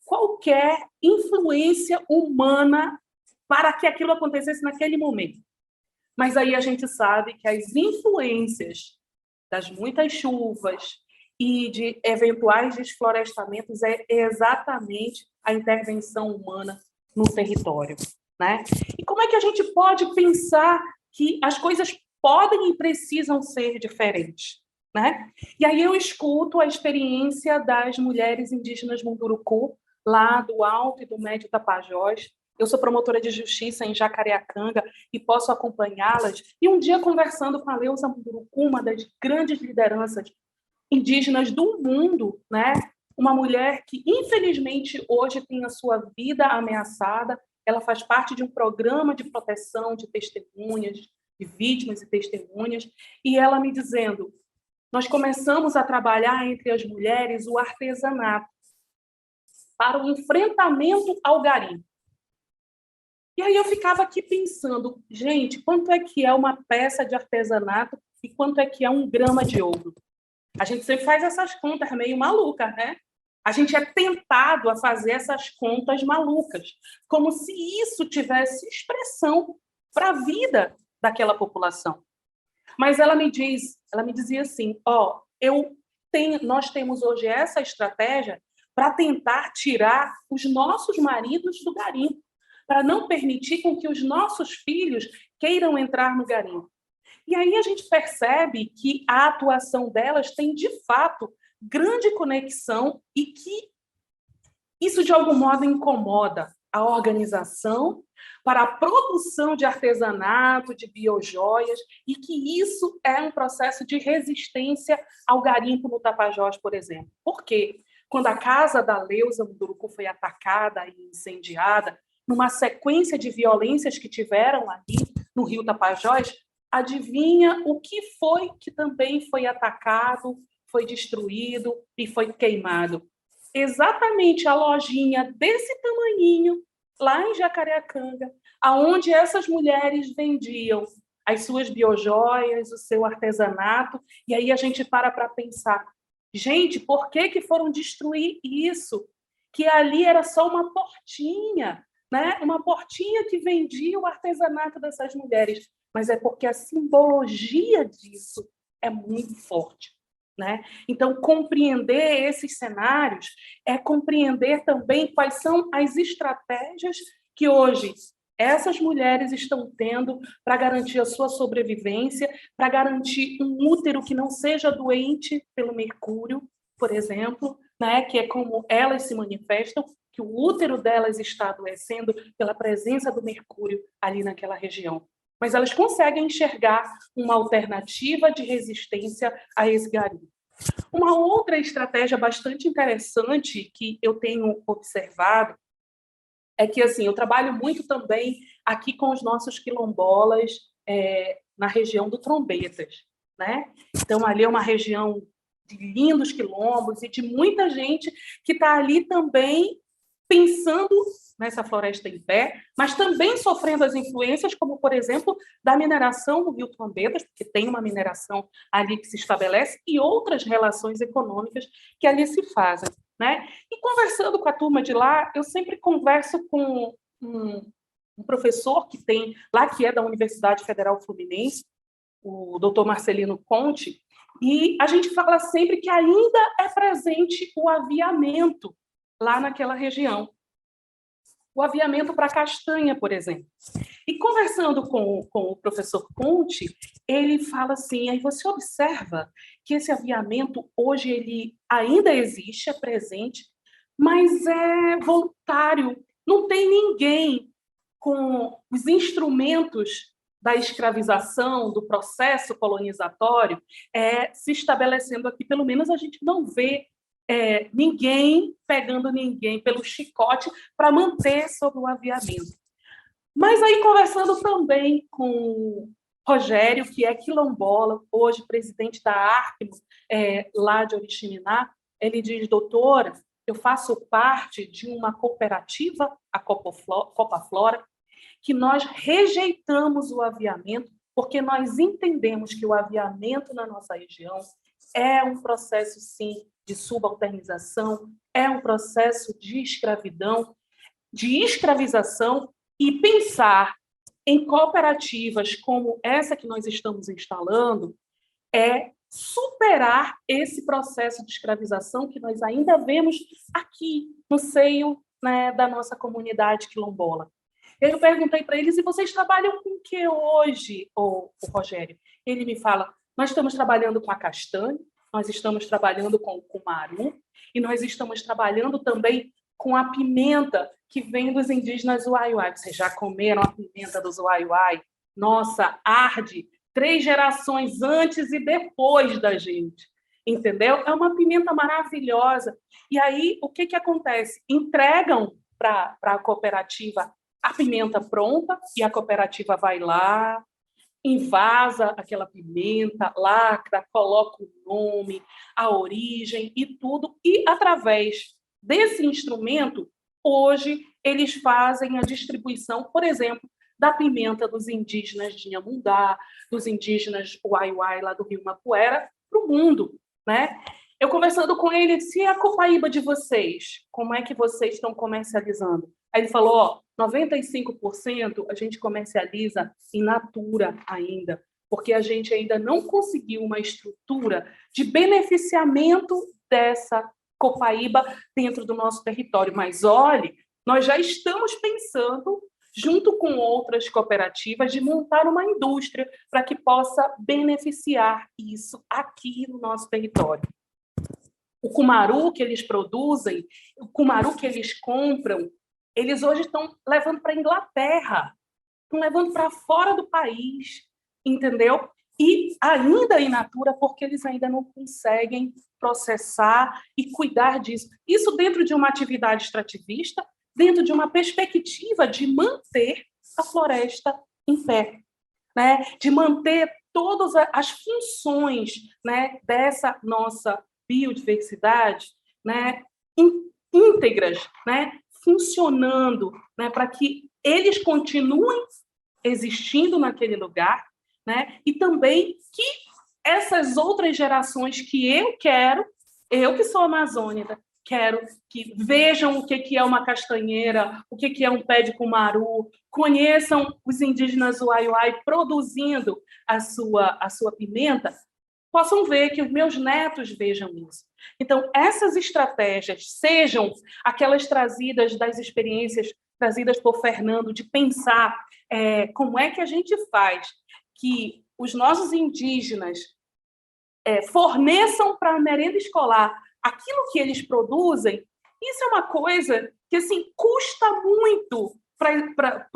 qualquer influência humana para que aquilo acontecesse naquele momento. Mas aí a gente sabe que as influências das muitas chuvas e de eventuais desflorestamentos é exatamente a intervenção humana no território, né? E como é que a gente pode pensar que as coisas podem e precisam ser diferentes, né? E aí eu escuto a experiência das mulheres indígenas Munduruku, lá do Alto e do Médio Tapajós, Eu sou promotora de justiça em Jacareacanga e posso acompanhá-las. E um dia, conversando com a Leusa Munduruku, uma das grandes lideranças indígenas do mundo, né? Uma mulher que, infelizmente, hoje tem a sua vida ameaçada. Ela faz parte de um programa de proteção de testemunhas, de vítimas e testemunhas, e ela me dizendo: nós começamos a trabalhar entre as mulheres o artesanato para o enfrentamento ao garimpo. E aí eu ficava aqui pensando, gente, quanto é que é uma peça de artesanato e quanto é que é 1 grama de ouro? A gente sempre faz essas contas meio malucas, né? A gente é tentado a fazer essas contas malucas, como se isso tivesse expressão para a vida daquela população. Mas ela me dizia assim, nós temos hoje essa estratégia para tentar tirar os nossos maridos do garimpo, para não permitir com que os nossos filhos queiram entrar no garimpo. E aí a gente percebe que a atuação delas tem, de fato, grande conexão e que isso, de algum modo, incomoda a organização para a produção de artesanato, de biojoias, e que isso é um processo de resistência ao garimpo no Tapajós, por exemplo. Por quê? Quando a casa da Leusa Munduruku foi atacada e incendiada, numa sequência de violências que tiveram ali no Rio Tapajós, adivinha o que foi que também foi atacado, foi destruído e foi queimado? Exatamente a lojinha desse tamanhinho, lá em Jacareacanga, aonde essas mulheres vendiam as suas biojoias, o seu artesanato, e aí a gente para pensar, gente, por que foram destruir isso? Que ali era só uma portinha, né? Uma portinha que vendia o artesanato dessas mulheres, mas é porque a simbologia disso é muito forte, né? Então, compreender esses cenários é compreender também quais são as estratégias que hoje essas mulheres estão tendo para garantir a sua sobrevivência, para garantir um útero que não seja doente pelo mercúrio, por exemplo, né? Que é como elas se manifestam, que o útero delas está adoecendo pela presença do mercúrio ali naquela região. Mas elas conseguem enxergar uma alternativa de resistência a esse garimpo. Uma outra estratégia bastante interessante que eu tenho observado é que, assim, eu trabalho muito também aqui com os nossos quilombolas na região do Trombetas, né? Então, ali é uma região de lindos quilombos e de muita gente que está ali também pensando nessa floresta em pé, mas também sofrendo as influências, como, por exemplo, da mineração do Rio Trombetas, porque tem uma mineração ali que se estabelece, e outras relações econômicas que ali se fazem, né? E conversando com a turma de lá, eu sempre converso com um professor que tem lá, que é da Universidade Federal Fluminense, o doutor Marcelino Conte, e a gente fala sempre que ainda é presente o aviamento lá naquela região. O aviamento para castanha, por exemplo. E conversando com o professor Conte, ele fala assim, aí você observa que esse aviamento hoje ele ainda existe, é presente, mas é voluntário. Não tem ninguém com os instrumentos da escravização, do processo colonizatório, se estabelecendo aqui. Pelo menos a gente não vê ninguém pegando ninguém pelo chicote para manter sobre o aviamento. Mas aí, conversando também com o Rogério, que é quilombola, hoje presidente da ARCMO, lá de Oriximiná, ele diz, doutora, eu faço parte de uma cooperativa, a Copaflora, que nós rejeitamos o aviamento porque nós entendemos que o aviamento na nossa região é um processo, sim, de subalternização, é um processo de escravidão, de escravização, e pensar em cooperativas como essa que nós estamos instalando é superar esse processo de escravização que nós ainda vemos aqui no seio, né, da nossa comunidade quilombola. Eu perguntei para eles, e vocês trabalham com o que hoje, o Rogério? Ele me fala, nós estamos trabalhando com a castanha, nós estamos trabalhando com o cumaru, e nós estamos trabalhando também com a pimenta que vem dos indígenas Uai-Uai. Vocês já comeram a pimenta dos Uai-Uai? Nossa, arde 3 gerações antes e depois da gente, entendeu? É uma pimenta maravilhosa. E aí, o que acontece? Entregam para a cooperativa a pimenta pronta e a cooperativa vai lá, invasa aquela pimenta, lacra, coloca o nome, a origem e tudo. E, através desse instrumento, hoje, eles fazem a distribuição, por exemplo, da pimenta dos indígenas de Inhamundá, dos indígenas Uai-Uai, lá do Rio Mapuera, para o mundo, né? Eu conversando com ele, disse, e a copaíba de vocês? Como é que vocês estão comercializando? Aí ele falou, ó, 95% a gente comercializa in natura ainda, porque a gente ainda não conseguiu uma estrutura de beneficiamento dessa copaíba dentro do nosso território. Mas, olhe, nós já estamos pensando, junto com outras cooperativas, de montar uma indústria para que possa beneficiar isso aqui no nosso território. O cumaru que eles produzem, o cumaru que eles compram, eles hoje estão levando para a Inglaterra, estão levando para fora do país, entendeu? E ainda in natura, porque eles ainda não conseguem processar e cuidar disso. Isso dentro de uma atividade extrativista, dentro de uma perspectiva de manter a floresta em pé, né? De manter todas as funções, né, dessa nossa biodiversidade, né, íntegras, né, funcionando, né, para que eles continuem existindo naquele lugar, né, e também que essas outras gerações que eu que sou amazônica, quero que vejam o que é uma castanheira, o que é um pé de cumaru, conheçam os indígenas Uai-Uai produzindo a sua pimenta, possam ver, que os meus netos vejam isso. Então, essas estratégias, sejam aquelas trazidas das experiências trazidas por Fernando, de pensar como é que a gente faz que os nossos indígenas forneçam para a merenda escolar aquilo que eles produzem, isso é uma coisa que assim, custa muito para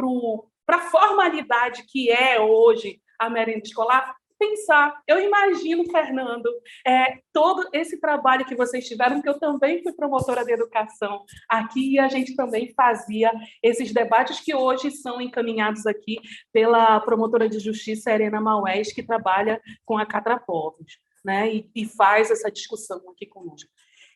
a formalidade que é hoje a merenda escolar, pensar. Eu imagino, Fernando, todo esse trabalho que vocês tiveram, porque eu também fui promotora de educação aqui e a gente também fazia esses debates que hoje são encaminhados aqui pela promotora de justiça, Helena Maués, que trabalha com a Catrapovos, né? E faz essa discussão aqui conosco.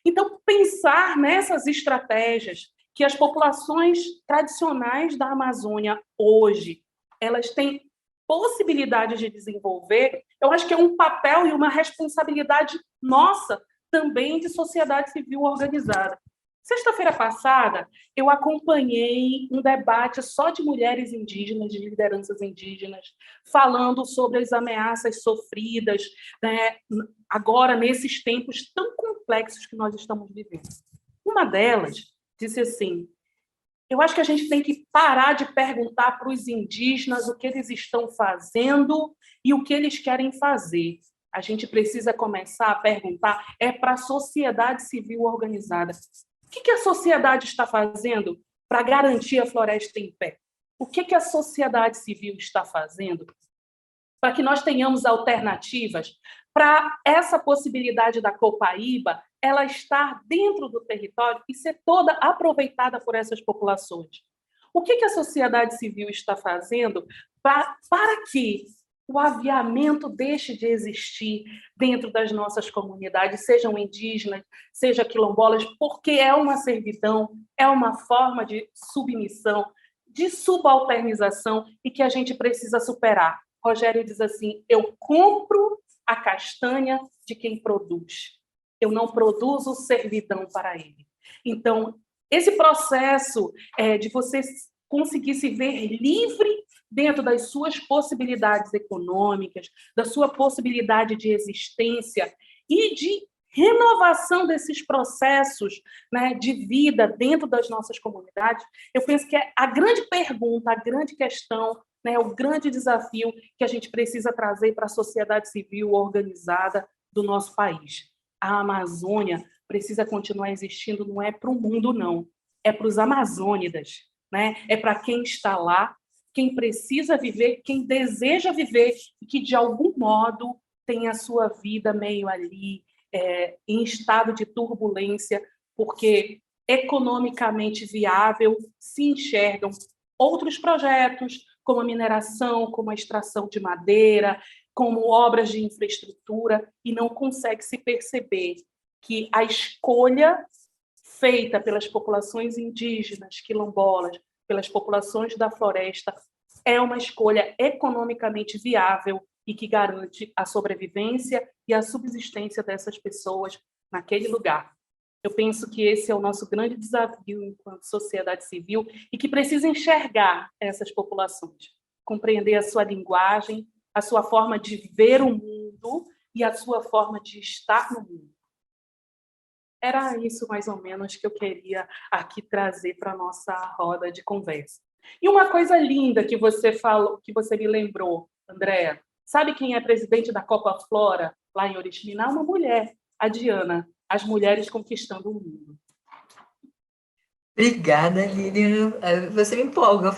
Então, pensar nessas estratégias que as populações tradicionais da Amazônia hoje, elas têm possibilidade de desenvolver, eu acho que é um papel e uma responsabilidade nossa também de sociedade civil organizada. Sexta-feira passada, eu acompanhei um debate só de mulheres indígenas, de lideranças indígenas, falando sobre as ameaças sofridas, né, agora, nesses tempos tão complexos que nós estamos vivendo. Uma delas disse assim, eu acho que a gente tem que parar de perguntar para os indígenas o que eles estão fazendo e o que eles querem fazer. A gente precisa começar a perguntar para a sociedade civil organizada. O que a sociedade está fazendo para garantir a floresta em pé? O que a sociedade civil está fazendo para que nós tenhamos alternativas para essa possibilidade da copaíba ela estar dentro do território e ser toda aproveitada por essas populações? O que a sociedade civil está fazendo para que o aviamento deixe de existir dentro das nossas comunidades, sejam indígenas, sejam quilombolas, porque é uma servidão, é uma forma de submissão, de subalternização e que a gente precisa superar. Rogério diz assim, eu compro a castanha de quem produz. Eu não produzo servidão para ele. Então, esse processo de você conseguir se ver livre dentro das suas possibilidades econômicas, da sua possibilidade de existência e de renovação desses processos, né, de vida dentro das nossas comunidades, eu penso que é a grande pergunta, a grande questão, né, o grande desafio que a gente precisa trazer para a sociedade civil organizada do nosso país. A Amazônia precisa continuar existindo, não é para o mundo, não. é para os amazônidas, né? É para quem está lá, quem precisa viver, quem deseja viver e que, de algum modo, tem a sua vida meio ali, em estado de turbulência, porque economicamente viável se enxergam outros projetos, como a mineração, como a extração de madeira, como obras de infraestrutura, e não consegue se perceber que a escolha feita pelas populações indígenas, quilombolas, pelas populações da floresta, é uma escolha economicamente viável e que garante a sobrevivência e a subsistência dessas pessoas naquele lugar. Eu penso que esse é o nosso grande desafio enquanto sociedade civil e que precisa enxergar essas populações, compreender a sua linguagem, a sua forma de ver o mundo e a sua forma de estar no mundo. Era isso, mais ou menos, que eu queria aqui trazer para a nossa roda de conversa. E uma coisa linda que você falou, que você me lembrou, Andréa, sabe quem é presidente da Copa Flora, lá em Oriximiná? Uma mulher, a Diana, as mulheres conquistando o mundo. Obrigada, Lilian. Você me empolga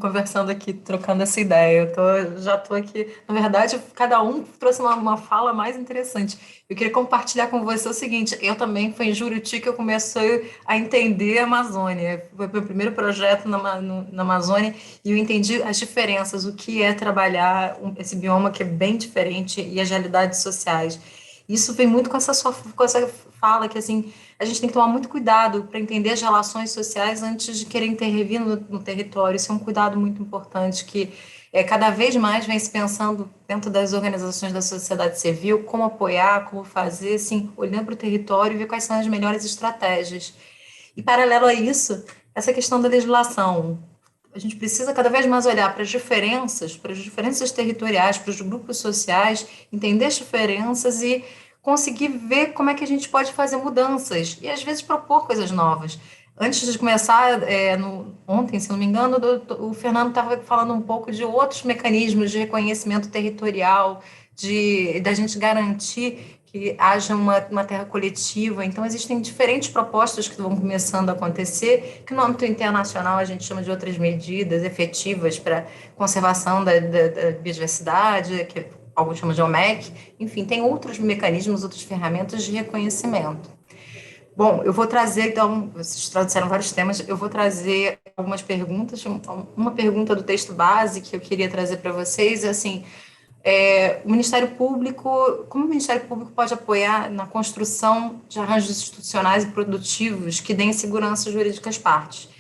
conversando aqui, trocando essa ideia. Já estou aqui. Na verdade, cada um trouxe uma fala mais interessante. Eu queria compartilhar com você o seguinte: eu também foi em Juruti que eu comecei a entender a Amazônia. Foi meu primeiro projeto na Amazônia e eu entendi as diferenças, o que é trabalhar esse bioma que é bem diferente e as realidades sociais. Isso vem muito com essa fala que assim a gente tem que tomar muito cuidado para entender as relações sociais antes de querer intervir no território. Isso é um cuidado muito importante que cada vez mais vem se pensando dentro das organizações da sociedade civil, como apoiar, como fazer, assim, olhando para o território e ver quais são as melhores estratégias. E, paralelo a isso, essa questão da legislação. A gente precisa cada vez mais olhar para as diferenças territoriais, para os grupos sociais, entender as diferenças e conseguir ver como é que a gente pode fazer mudanças e às vezes propor coisas novas. Antes de começar, ontem, se não me engano, o Fernando estava falando um pouco de outros mecanismos de reconhecimento territorial, da gente garantir que haja uma terra coletiva. Então, existem diferentes propostas que vão começando a acontecer, que no âmbito internacional a gente chama de outras medidas efetivas para conservação da biodiversidade, que alguns chamam de OMEC. Enfim, tem outros mecanismos, outras ferramentas de reconhecimento. Bom, eu vou trazer, então, vocês trouxeram vários temas, eu vou trazer algumas perguntas. Uma pergunta do texto base que eu queria trazer para vocês é assim, o Ministério Público, como o Ministério Público pode apoiar na construção de arranjos institucionais e produtivos que deem segurança jurídica às partes?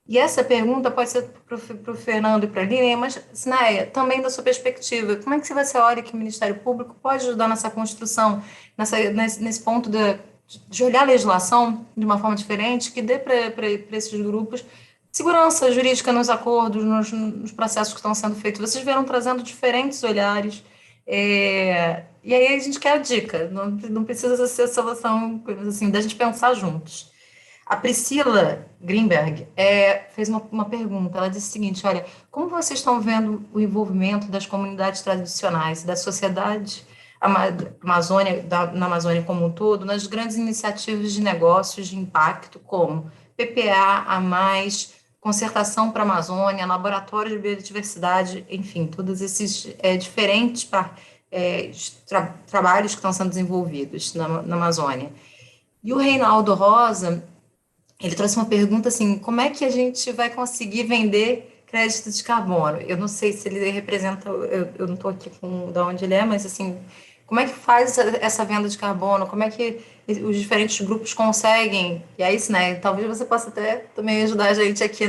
E essa pergunta pode ser para o Fernando e para a Lilian, mas, Sinaia, também da sua perspectiva, como é que você olha que o Ministério Público pode ajudar nessa construção, nesse ponto de olhar a legislação de uma forma diferente, que dê para esses grupos segurança jurídica nos acordos, nos processos que estão sendo feitos? Vocês vieram trazendo diferentes olhares, e aí a gente quer a dica, não precisa ser a solução, assim, da gente pensar juntos. A Priscila Greenberg fez uma pergunta, ela disse o seguinte, olha, como vocês estão vendo o envolvimento das comunidades tradicionais, da sociedade Amazônia, na Amazônia como um todo, nas grandes iniciativas de negócios de impacto, como PPA, a mais, Concertação para a Amazônia, Laboratório de Biodiversidade, enfim, todos esses diferentes trabalhos que estão sendo desenvolvidos na Amazônia. E o Reinaldo Rosa, ele trouxe uma pergunta assim, como é que a gente vai conseguir vender crédito de carbono? Eu não sei se ele representa, eu não estou aqui de onde ele é, mas assim, como é que faz essa venda de carbono? Como é que os diferentes grupos conseguem? E aí, né, talvez você possa até também ajudar a gente aqui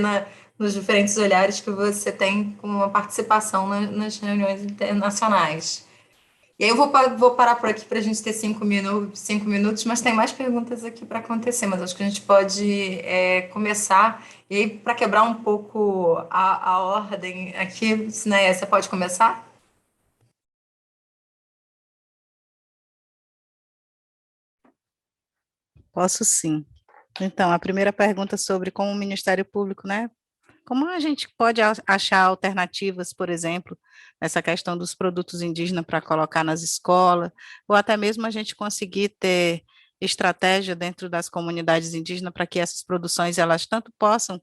nos diferentes olhares que você tem com uma participação nas reuniões internacionais. E aí eu vou parar por aqui para a gente ter 5 minutos, mas tem mais perguntas aqui para acontecer, mas acho que a gente pode começar. E aí, para quebrar um pouco a ordem aqui, né, você pode começar? Posso sim. Então, a primeira pergunta sobre como o Ministério Público, né? Como a gente pode achar alternativas, por exemplo, nessa questão dos produtos indígenas para colocar nas escolas, ou até mesmo a gente conseguir ter estratégia dentro das comunidades indígenas para que essas produções elas tanto possam,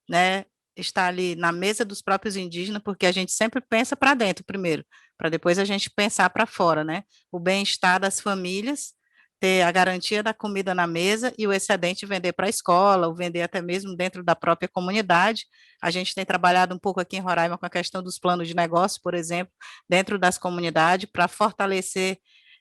né, estar ali na mesa dos próprios indígenas, porque a gente sempre pensa para dentro primeiro, para depois a gente pensar para fora, né? O bem-estar das famílias, ter a garantia da comida na mesa e o excedente vender para a escola, ou vender até mesmo dentro da própria comunidade. A gente tem trabalhado um pouco aqui em Roraima com a questão dos planos de negócio, por exemplo, dentro das comunidades, para fortalecer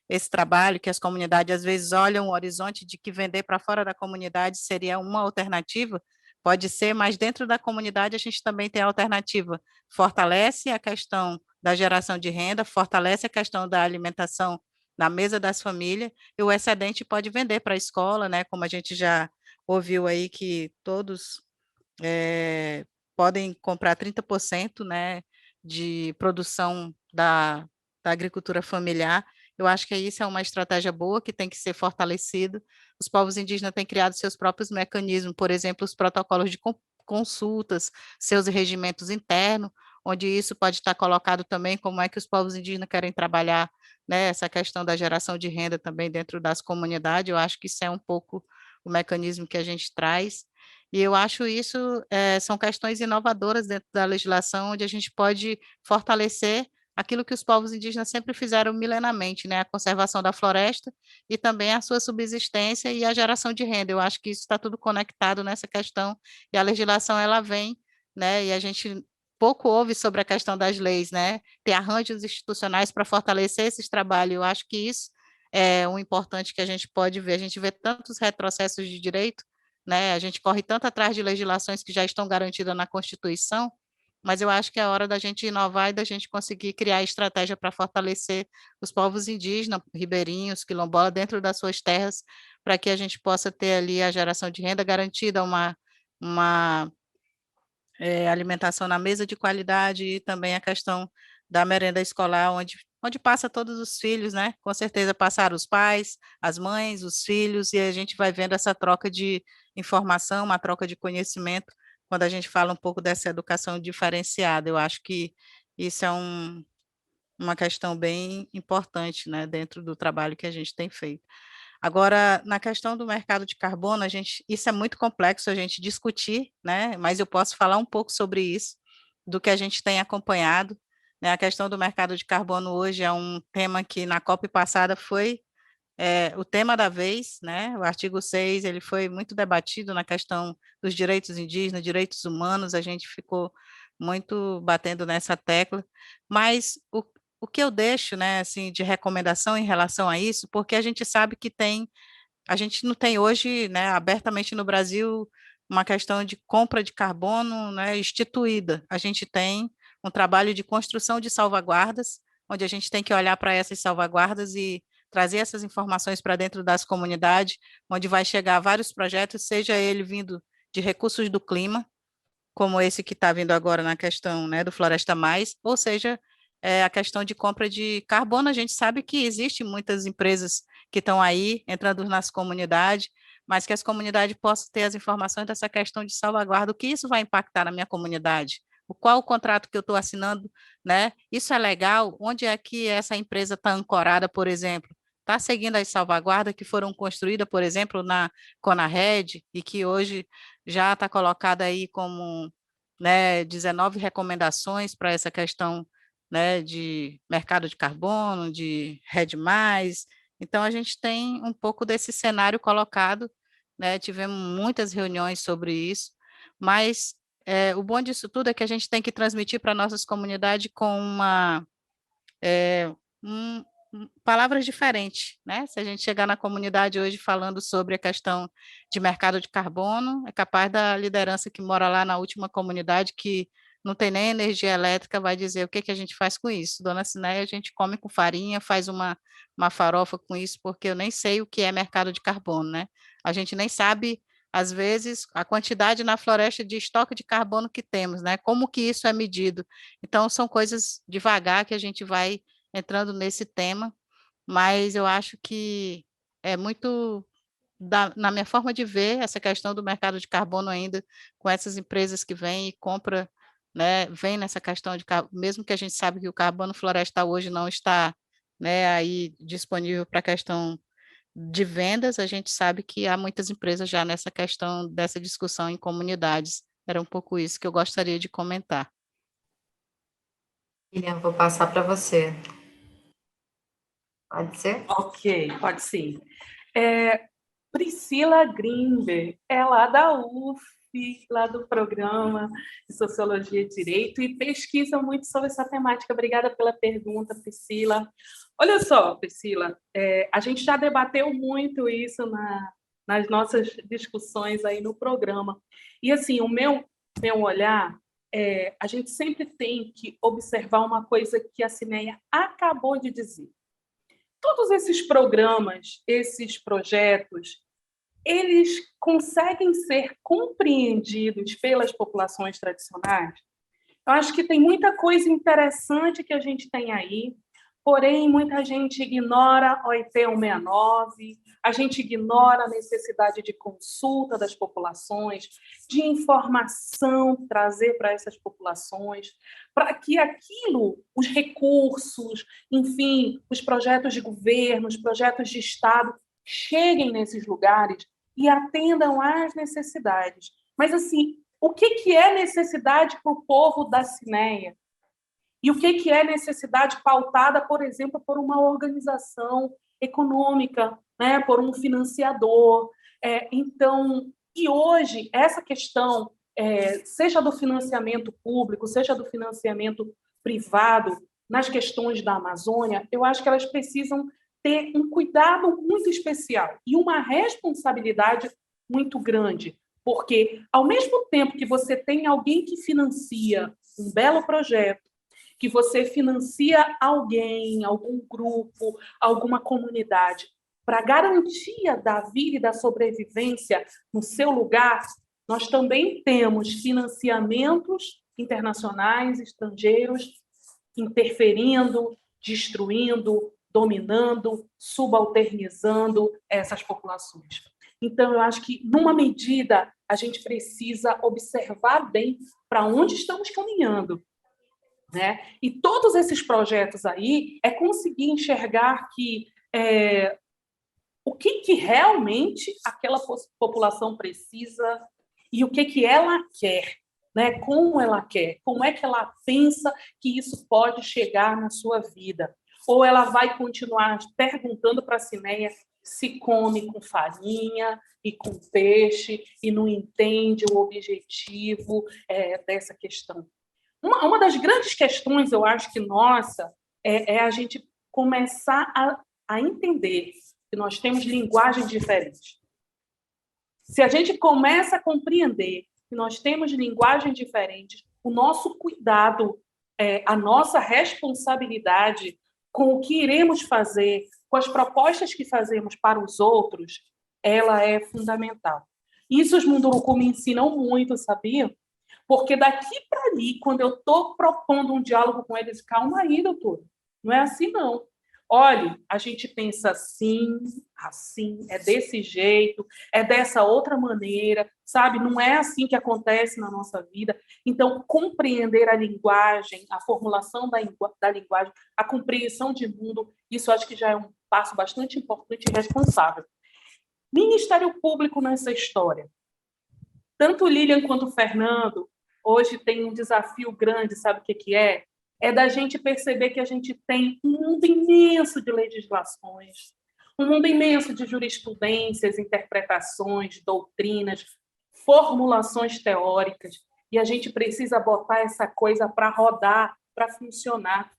esse trabalho, que as comunidades às vezes olham o horizonte de que vender para fora da comunidade seria uma alternativa, pode ser, mas dentro da comunidade a gente também tem a alternativa. Fortalece a questão da geração de renda, fortalece a questão da alimentação na mesa das famílias, e o excedente pode vender para a escola, né? Como a gente já ouviu aí que todos podem comprar 30%, né, de produção da agricultura familiar. Eu acho que isso é uma estratégia boa que tem que ser fortalecida. Os povos indígenas têm criado seus próprios mecanismos, por exemplo, os protocolos de consultas, seus regimentos internos, onde isso pode estar colocado também, como é que os povos indígenas querem trabalhar, né, essa questão da geração de renda também dentro das comunidades. Eu acho que isso é um pouco o mecanismo que a gente traz. E eu acho isso, são questões inovadoras dentro da legislação, onde a gente pode fortalecer aquilo que os povos indígenas sempre fizeram milenamente, né, a conservação da floresta e também a sua subsistência e a geração de renda. Eu acho que isso está tudo conectado nessa questão, e a legislação ela vem, né, e a gente pouco ouve sobre a questão das leis, né, ter arranjos institucionais para fortalecer esses trabalhos. Eu acho que isso é um importante que a gente pode ver. A gente vê tantos retrocessos de direito, né, a gente corre tanto atrás de legislações que já estão garantidas na Constituição, mas eu acho que é hora da gente inovar e da gente conseguir criar estratégia para fortalecer os povos indígenas, ribeirinhos, quilombolas, dentro das suas terras, para que a gente possa ter ali a geração de renda garantida, uma alimentação na mesa de qualidade, e também a questão da merenda escolar, onde passa todos os filhos, né? Com certeza passaram os pais, as mães, os filhos, e a gente vai vendo essa troca de informação, uma troca de conhecimento, quando a gente fala um pouco dessa educação diferenciada. Eu acho que isso é uma questão bem importante, né, dentro do trabalho que a gente tem feito. Agora, na questão do mercado de carbono, isso é muito complexo a gente discutir, né? Mas eu posso falar um pouco sobre isso, do que a gente tem acompanhado, né? A questão do mercado de carbono hoje é um tema que na COP passada foi o tema da vez, né? O artigo 6 ele foi muito debatido na questão dos direitos indígenas, direitos humanos, a gente ficou muito batendo nessa tecla, mas o que eu deixo, né, assim, de recomendação em relação a isso, porque a gente sabe que a gente não tem hoje, né, abertamente no Brasil, uma questão de compra de carbono, né, instituída. A gente tem um trabalho de construção de salvaguardas, onde a gente tem que olhar para essas salvaguardas e trazer essas informações para dentro das comunidades, onde vai chegar vários projetos, seja ele vindo de recursos do clima, como esse que está vindo agora na questão, né, do Floresta Mais, ou seja, a questão de compra de carbono. A gente sabe que existem muitas empresas que estão aí entrando nas comunidades, mas que as comunidades possam ter as informações dessa questão de salvaguarda, o que isso vai impactar na minha comunidade, qual o contrato que eu estou assinando, né? Isso é legal? Onde é que essa empresa está ancorada, por exemplo? Está seguindo as salvaguardas que foram construídas, por exemplo, na Conarred, e que hoje já está colocada aí como, né, 19 recomendações para essa questão, né, de mercado de carbono, de RED+. Então, a gente tem um pouco desse cenário colocado, né, tivemos muitas reuniões sobre isso, mas o bom disso tudo é que a gente tem que transmitir para nossas comunidades com um, palavras diferentes, né? Se a gente chegar na comunidade hoje falando sobre a questão de mercado de carbono, é capaz da liderança que mora lá na última comunidade, que não tem nem energia elétrica, vai dizer o que, que a gente faz com isso. Dona Cinéia, a gente come com farinha, faz uma farofa com isso, porque eu nem sei o que é mercado de carbono, né? A gente nem sabe, às vezes, a quantidade na floresta de estoque de carbono que temos, né? Como que isso é medido? Então, são coisas devagar que a gente vai entrando nesse tema, mas eu acho que é muito, na minha forma de ver, essa questão do mercado de carbono ainda, com essas empresas que vêm e compram, né, vem nessa questão de, mesmo que a gente sabe que o carbono florestal hoje não está, né, aí disponível para a questão de vendas, a gente sabe que há muitas empresas já nessa questão dessa discussão em comunidades. Era um pouco isso que eu gostaria de comentar. Lilian, vou passar para você. Pode ser? Ok, pode sim. Priscila Grimber, é lá da UF, lá do programa de Sociologia e Direito, e pesquisa muito sobre essa temática. Obrigada pela pergunta, Priscila. Olha só, Priscila, a gente já debateu muito isso nas nossas discussões aí no programa. E, assim, o meu olhar, a gente sempre tem que observar uma coisa que a Cineia acabou de dizer. Todos esses programas, esses projetos, eles conseguem ser compreendidos pelas populações tradicionais? Eu acho que tem muita coisa interessante que a gente tem aí, porém, muita gente ignora a OIT 169, a gente ignora a necessidade de consulta das populações, de informação, trazer para essas populações, para que aquilo, os recursos, enfim, os projetos de governo, os projetos de Estado, cheguem nesses lugares e atendam às necessidades. Mas, assim, o que é necessidade para o povo da Cineia? E o que é necessidade pautada, por exemplo, por uma organização econômica, né, por um financiador? Então, e hoje, essa questão, seja do financiamento público, seja do financiamento privado, nas questões da Amazônia, eu acho que elas precisam ter um cuidado muito especial e uma responsabilidade muito grande, porque, ao mesmo tempo que você tem alguém que financia um belo projeto, que você financia alguém, algum grupo, alguma comunidade, para garantia da vida e da sobrevivência no seu lugar, nós também temos financiamentos internacionais, estrangeiros, interferindo, destruindo, dominando, subalternizando essas populações. Então, eu acho que, numa medida, a gente precisa observar bem para onde estamos caminhando, né? E todos esses projetos aí é conseguir enxergar que o que realmente aquela população precisa e o que ela quer, né? Como ela quer, como é que ela pensa que isso pode chegar na sua vida. Ou ela vai continuar perguntando para a Cineia se come com farinha e com peixe e não entende o objetivo dessa questão. Uma das grandes questões, eu acho que nossa, é a gente começar a entender que nós temos linguagens diferentes. Se a gente começa a compreender que nós temos linguagens diferentes, o nosso cuidado, a nossa responsabilidade com o que iremos fazer, com as propostas que fazemos para os outros, ela é fundamental. Isso os Munduruku me ensinam muito, sabia? Porque daqui para ali, quando eu estou propondo um diálogo com eles, calma aí, doutor, não é assim, não. Olha, a gente pensa assim, é desse jeito, é dessa outra maneira, sabe? Não é assim que acontece na nossa vida. Então, compreender a linguagem, a formulação da linguagem, a compreensão de mundo, isso acho que já é um passo bastante importante e responsável. Ministério Público nessa história. Tanto Lilian quanto o Fernando hoje tem um desafio grande, sabe o que é? É da gente perceber que a gente tem um mundo imenso de legislações, um mundo imenso de jurisprudências, interpretações, doutrinas, formulações teóricas, e a gente precisa botar essa coisa para rodar, para funcionar.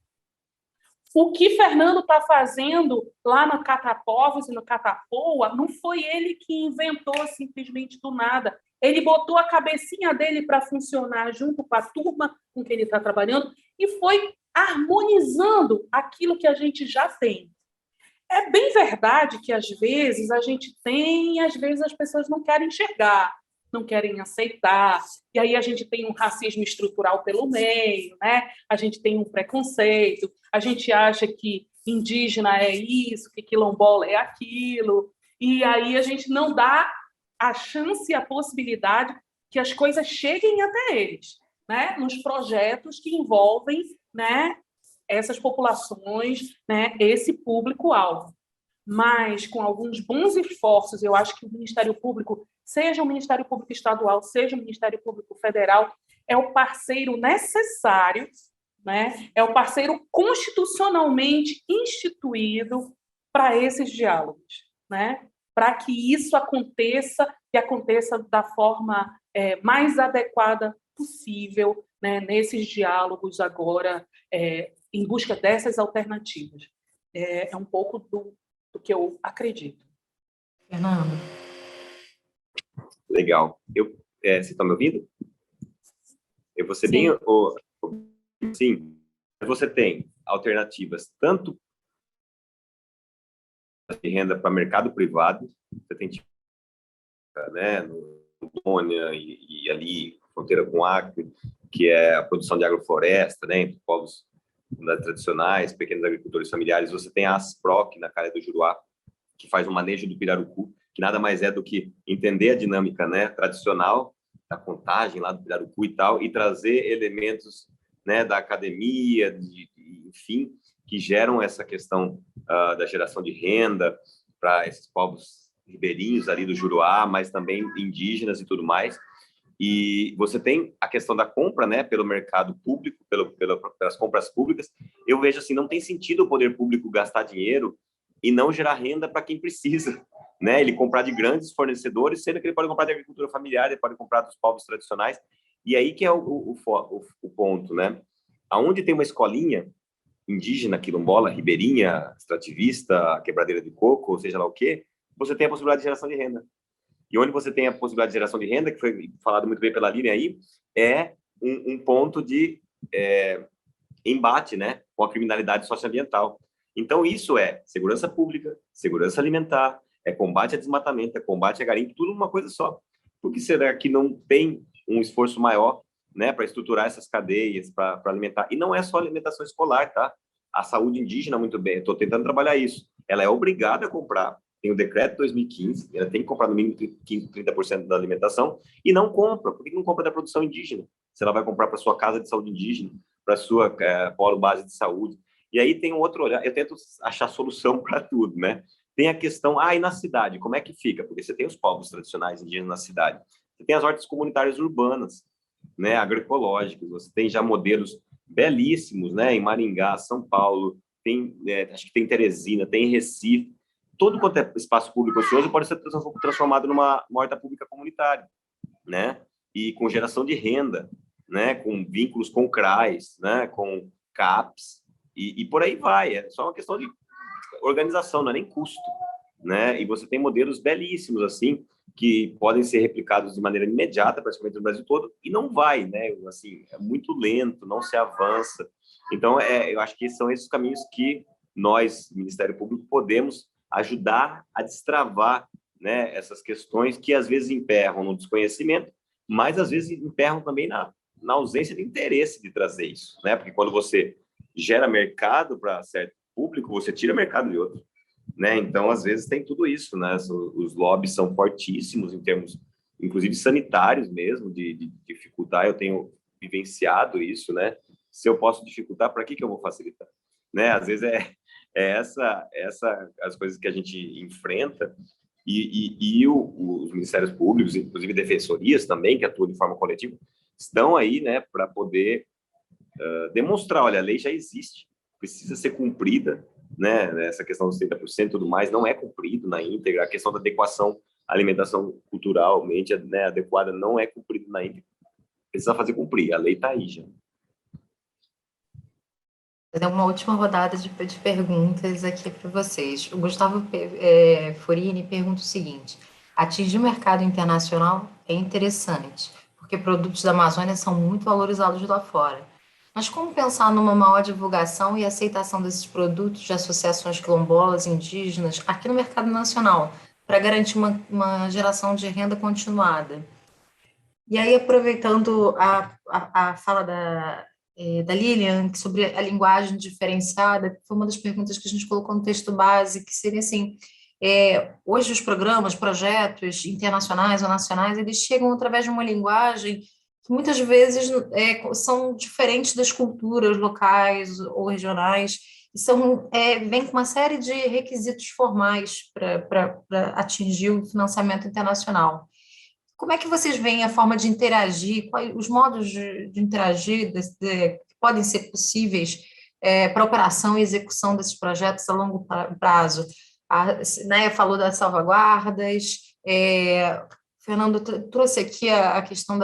O que Fernando está fazendo lá no Catapovos e no Catapoua não foi ele que inventou simplesmente do nada. Ele botou a cabecinha dele para funcionar junto com a turma com que ele está trabalhando e foi harmonizando aquilo que a gente já tem. É bem verdade que, às vezes, a gente tem e, às vezes, as pessoas não querem enxergar, não querem aceitar. E aí a gente tem um racismo estrutural pelo meio, né? A gente tem um preconceito, a gente acha que indígena é isso, que quilombola é aquilo, e aí a gente não dá a chance e a possibilidade que as coisas cheguem até eles, né? Nos projetos que envolvem, né, essas populações, né, esse público-alvo. mas com alguns bons esforços, eu acho que o Ministério Público, seja o Ministério Público Estadual, seja o Ministério Público Federal, é o parceiro necessário, né? É o parceiro constitucionalmente instituído para esses diálogos, né? Para que isso aconteça e aconteça da forma mais adequada possível, né? Nesses diálogos agora, em busca dessas alternativas. É um pouco do que eu acredito. Fernando. Legal. Você está me ouvindo? Eu vou ser Sim. bem... Sim. Você tem alternativas tanto de renda para mercado privado, você tem, né, no Rondônia e ali, fronteira com o Acre, que é a produção de agrofloresta, né, entre povos tradicionais, pequenos agricultores familiares. Você tem a Asproc, na Calha do Juruá, que faz o manejo do pirarucu, que nada mais é do que entender a dinâmica, né, tradicional da contagem lá do pirarucu e tal, e trazer elementos, né, da academia, enfim, que geram essa questão da geração de renda para esses povos ribeirinhos ali do Juruá, mas também indígenas e tudo mais. E você tem a questão da compra, né, pelo mercado público, pelas compras públicas. Eu vejo assim, não tem sentido o poder público gastar dinheiro e não gerar renda para quem precisa, né? Ele comprar de grandes fornecedores, sendo que ele pode comprar de agricultura familiar, ele pode comprar dos povos tradicionais. E aí que é o ponto, né? Aonde tem uma escolinha indígena, quilombola, ribeirinha, extrativista, quebradeira de coco, ou seja lá o quê, você tem a possibilidade de geração de renda. E onde você tem a possibilidade de geração de renda, que foi falado muito bem pela Lívia aí, é um ponto de embate, né, com a criminalidade socioambiental. Então, isso é segurança pública, segurança alimentar, é combate a desmatamento, é combate a garimpo, tudo uma coisa só. Por que será que não tem um esforço maior, né, para estruturar essas cadeias, para alimentar? E não é só alimentação escolar, tá? A saúde indígena, muito bem, estou tentando trabalhar isso. Ela é obrigada a comprar. Tem o decreto de 2015, ela tem que comprar no mínimo 30% da alimentação e não compra. Por que não compra da produção indígena? Se ela vai comprar para sua casa de saúde indígena, para sua polo base de saúde. E aí tem um outro olhar, eu tento achar solução para tudo, né? Tem a questão, e na cidade, como é que fica? Porque você tem os povos tradicionais indígenas na cidade, você tem as hortas comunitárias urbanas, né, agroecológicas, você tem já modelos belíssimos, né, em Maringá, São Paulo, tem, acho que tem Teresina, tem Recife, todo quanto é espaço público ocioso pode ser transformado numa horta pública comunitária, né, e com geração de renda, né, com vínculos com CRAs, né, com CAPs, e por aí vai, é só uma questão de organização, não é nem custo, né, e você tem modelos belíssimos, assim, que podem ser replicados de maneira imediata, praticamente no Brasil todo, e não vai, né, assim, é muito lento, não se avança. Então, eu acho que são esses caminhos que nós, Ministério Público, podemos ajudar a destravar, né, essas questões que às vezes emperram no desconhecimento, mas às vezes emperram também na ausência de interesse de trazer isso, né, porque quando você gera mercado para certo público, você tira mercado de outro, né? Então, às vezes tem tudo isso, né? Os lobbies são fortíssimos em termos, inclusive sanitários mesmo, de dificultar. Eu tenho vivenciado isso, né? Se eu posso dificultar, para que eu vou facilitar? Né? Às vezes essa as coisas que a gente enfrenta e os ministérios públicos, inclusive defensorias também, que atuam de forma coletiva, estão aí, né, para poder demonstrar, olha, a lei já existe, precisa ser cumprida, né? Essa questão dos 30% e tudo mais não é cumprido na íntegra, a questão da adequação à alimentação culturalmente, né, adequada não é cumprida na íntegra, precisa fazer cumprir, a lei está aí já. Vou dar uma última rodada de perguntas aqui para vocês. O Gustavo Forini pergunta o seguinte: atingir o mercado internacional é interessante, porque produtos da Amazônia são muito valorizados lá fora. Mas como pensar numa maior divulgação e aceitação desses produtos de associações quilombolas, indígenas, aqui no mercado nacional, para garantir uma geração de renda continuada? E aí, aproveitando a fala da Lilian sobre a linguagem diferenciada, que foi uma das perguntas que a gente colocou no texto base, que seria assim, hoje os programas, projetos internacionais ou nacionais, eles chegam através de uma linguagem que muitas vezes são diferentes das culturas locais ou regionais, e vem com uma série de requisitos formais para atingir o financiamento internacional. Como é que vocês veem a forma de interagir, quais os modos de interagir que podem ser possíveis para a operação e execução desses projetos a longo prazo? A Cineia falou das salvaguardas, Fernando trouxe aqui a questão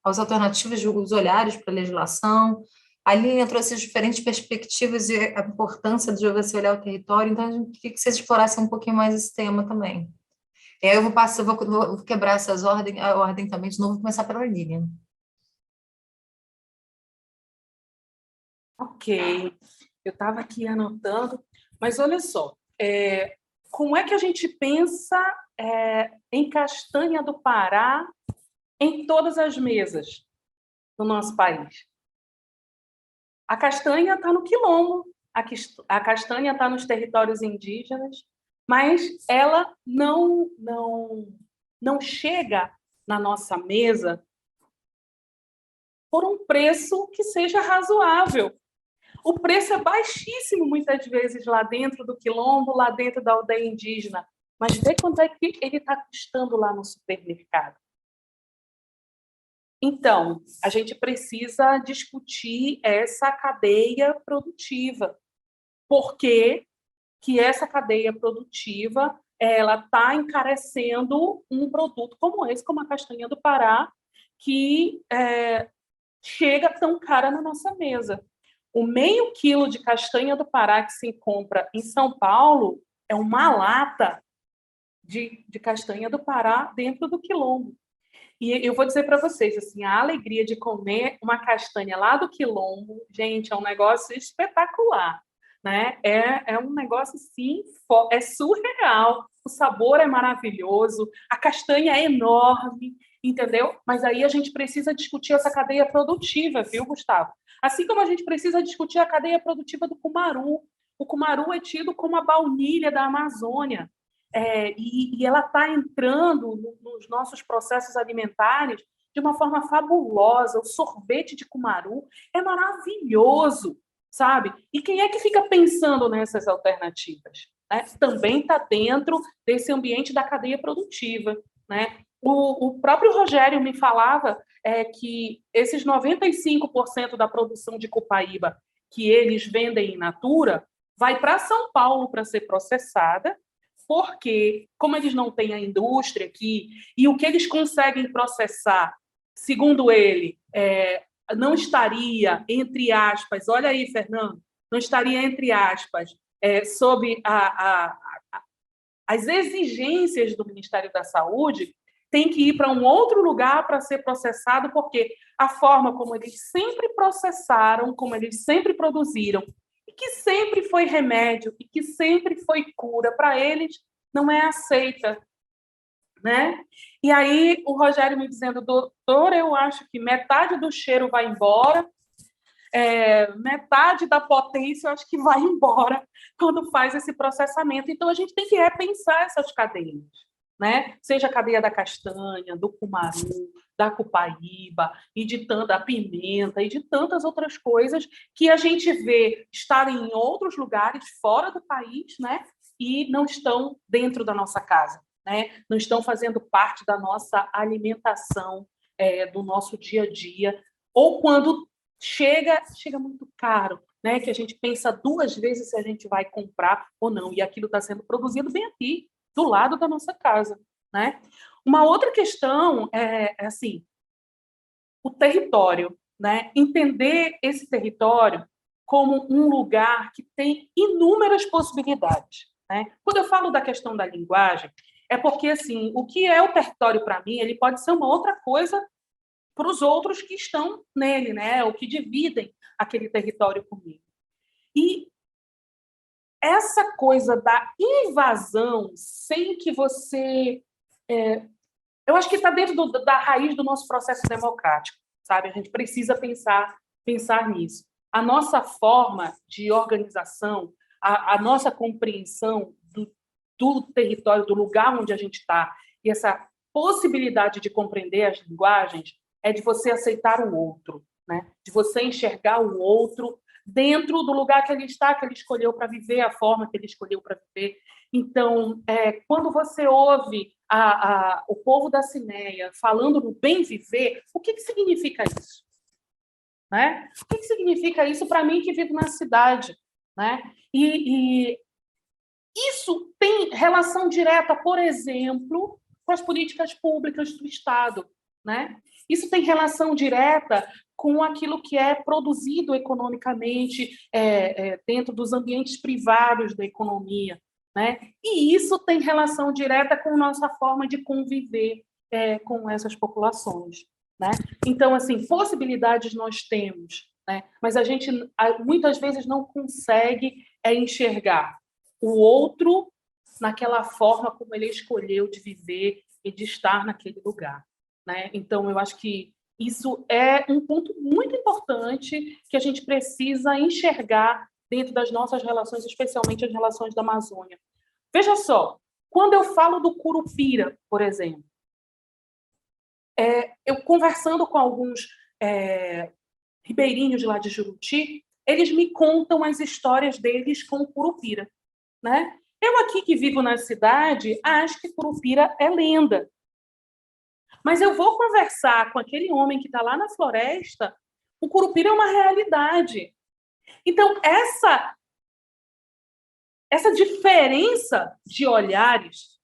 as alternativas, os olhares para a legislação, a Lilian trouxe as diferentes perspectivas e a importância de você olhar o território, então a gente queria que vocês explorassem um pouquinho mais esse tema também. Eu vou quebrar a ordem também de novo, vou começar pela Lilian. Ok, eu estava aqui anotando, mas olha só, como é que a gente pensa em castanha do Pará em todas as mesas do nosso país? A castanha está no quilombo, a castanha está nos territórios indígenas, mas ela não chega na nossa mesa por um preço que seja razoável. O preço é baixíssimo, muitas vezes, lá dentro do quilombo, lá dentro da aldeia indígena. Mas vê quanto é que ele está custando lá no supermercado. Então, a gente precisa discutir essa cadeia produtiva. Por que essa cadeia produtiva ela está encarecendo um produto como esse, como a castanha do Pará, que chega tão cara na nossa mesa. O meio quilo de castanha do Pará que se compra em São Paulo é uma lata de castanha do Pará dentro do quilombo. E eu vou dizer para vocês, assim, a alegria de comer uma castanha lá do quilombo, gente, é um negócio espetacular, né? É um negócio, assim, é surreal. O sabor é maravilhoso, a castanha é enorme, entendeu? Mas aí a gente precisa discutir essa cadeia produtiva, viu, Gustavo? Assim como a gente precisa discutir a cadeia produtiva do cumaru. O cumaru é tido como a baunilha da Amazônia. E ela está entrando nos nossos processos alimentares de uma forma fabulosa. O sorvete de cumaru é maravilhoso, sabe? E quem é que fica pensando nessas alternativas? Né? Também está dentro desse ambiente da cadeia produtiva, né? O próprio Rogério me falava que esses 95% da produção de Copaíba que eles vendem in natura vai para São Paulo para ser processada, porque, como eles não têm a indústria aqui, e o que eles conseguem processar, segundo ele, não estaria, entre aspas, olha aí, Fernando, não estaria, entre aspas, sob as exigências do Ministério da Saúde, tem que ir para um outro lugar para ser processado, porque a forma como eles sempre processaram, como eles sempre produziram, e que sempre foi remédio, e que sempre foi cura para eles, não é aceita, né? E aí o Rogério me dizendo, doutor, eu acho que metade do cheiro vai embora, metade da potência eu acho que vai embora quando faz esse processamento. Então, a gente tem que repensar essas cadeias, né? Seja a cadeia da castanha, do cumaru, da Copaíba, da pimenta e de tantas outras coisas que a gente vê estarem em outros lugares fora do país, né? E não estão dentro da nossa casa, né? Não estão fazendo parte da nossa alimentação, do nosso dia a dia, ou quando chega muito caro, né? Que a gente pensa duas vezes se a gente vai comprar ou não, e aquilo está sendo produzido bem aqui, do lado da nossa casa, né? Uma outra questão assim, o território, né? Entender esse território como um lugar que tem inúmeras possibilidades, né? Quando eu falo da questão da linguagem, é porque, assim, o que é o território para mim, ele pode ser uma outra coisa para os outros que estão nele, né? Ou que dividem aquele território comigo. E essa coisa da invasão sem que você... eu acho que está dentro da raiz do nosso processo democrático, sabe? A gente precisa pensar nisso. A nossa forma de organização, a nossa compreensão do território, do lugar onde a gente está, e essa possibilidade de compreender as linguagens, é de você aceitar o outro, né? De você enxergar o outro dentro do lugar que ele está, que ele escolheu para viver, a forma que ele escolheu para viver. Então, quando você ouve o povo da Cineia falando do bem viver, o que significa isso? Né? O que significa isso para mim que vivo na cidade? Né? E isso tem relação direta, por exemplo, com as políticas públicas do Estado. Né? Isso tem relação direta com aquilo que é produzido economicamente dentro dos ambientes privados da economia. Né? E isso tem relação direta com nossa forma de conviver com essas populações. Né? Então, assim, possibilidades nós temos, né? Mas a gente muitas vezes não consegue enxergar o outro naquela forma como ele escolheu de viver e de estar naquele lugar. Né? Então, eu acho que isso é um ponto muito importante que a gente precisa enxergar dentro das nossas relações, especialmente as relações da Amazônia. Veja só, quando eu falo do Curupira, por exemplo, eu conversando com alguns ribeirinhos lá de Juruti, eles me contam as histórias deles com o Curupira. Né? Eu aqui que vivo na cidade, acho que Curupira é lenda. Mas eu vou conversar com aquele homem que está lá na floresta, o Curupira é uma realidade. Então, essa diferença de olhares,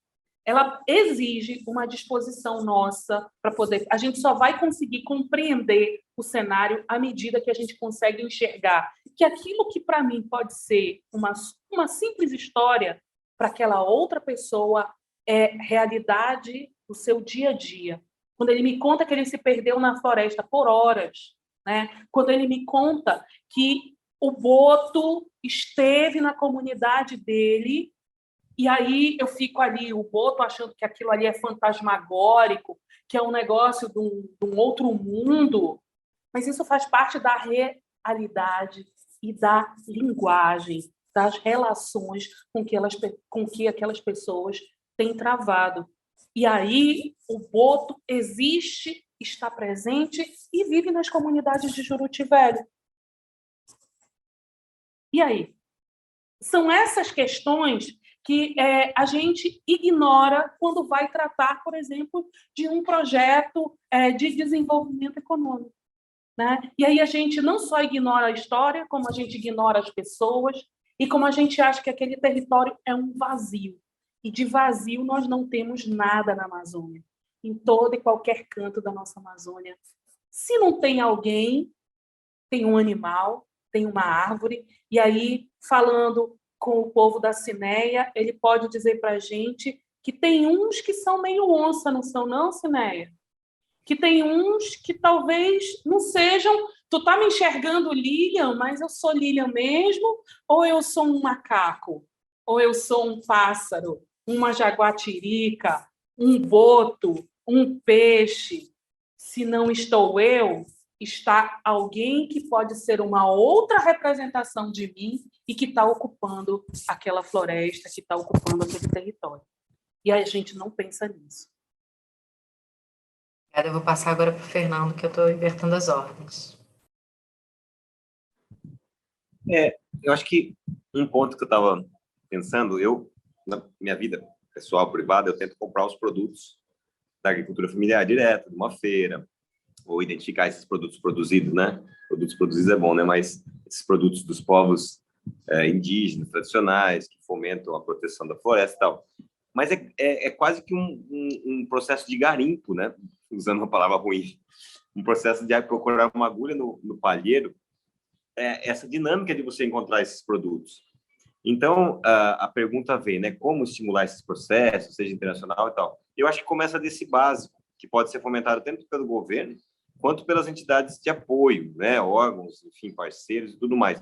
ela exige uma disposição nossa para poder... A gente só vai conseguir compreender o cenário à medida que a gente consegue enxergar que aquilo que, para mim, pode ser uma simples história, para aquela outra pessoa é realidade do seu dia a dia. Quando ele me conta que ele se perdeu na floresta por horas, né? Quando ele me conta que o boto esteve na comunidade dele, e aí eu fico ali, o boto, achando que aquilo ali é fantasmagórico, que é um negócio de um outro mundo, mas isso faz parte da realidade e da linguagem, das relações com que aquelas pessoas têm travado. E aí o boto existe, está presente e vive nas comunidades de Juruti Velho. E aí? São essas questões que a gente ignora quando vai tratar, por exemplo, de um projeto de desenvolvimento econômico. Né? E aí a gente não só ignora a história, como a gente ignora as pessoas e como a gente acha que aquele território é um vazio. E de vazio nós não temos nada na Amazônia, em todo e qualquer canto da nossa Amazônia. Se não tem alguém, tem um animal, tem uma árvore, e aí, falando com o povo da Cineia, ele pode dizer para a gente que tem uns que são meio onça, não são não, Cineia? Que tem uns que talvez não sejam... Tu tá me enxergando Lilian, mas eu sou Lilian mesmo? Ou eu sou um macaco? Ou eu sou um pássaro? Uma jaguatirica? Um boto? Um peixe? Se não estou eu, está alguém que pode ser uma outra representação de mim e que está ocupando aquela floresta, que está ocupando aquele território. E a gente não pensa nisso. Eu vou passar agora para o Fernando, que eu estou invertendo as ordens. Eu acho que um ponto que eu estava pensando, na minha vida pessoal, privada, eu tento comprar os produtos da agricultura familiar direto, de uma feira, ou identificar esses produtos produzidos, né? Produtos produzidos é bom, né? Mas esses produtos dos povos indígenas, tradicionais, que fomentam a proteção da floresta e tal. Mas é quase que um processo de garimpo, né? Usando uma palavra ruim. Um processo de procurar uma agulha no palheiro, essa dinâmica de você encontrar esses produtos. Então, a pergunta vem, né? Como estimular esses processos, seja internacional e tal? Eu acho que começa desse básico, que pode ser fomentado tanto pelo governo, quanto pelas entidades de apoio, né? Órgãos, enfim, parceiros e tudo mais.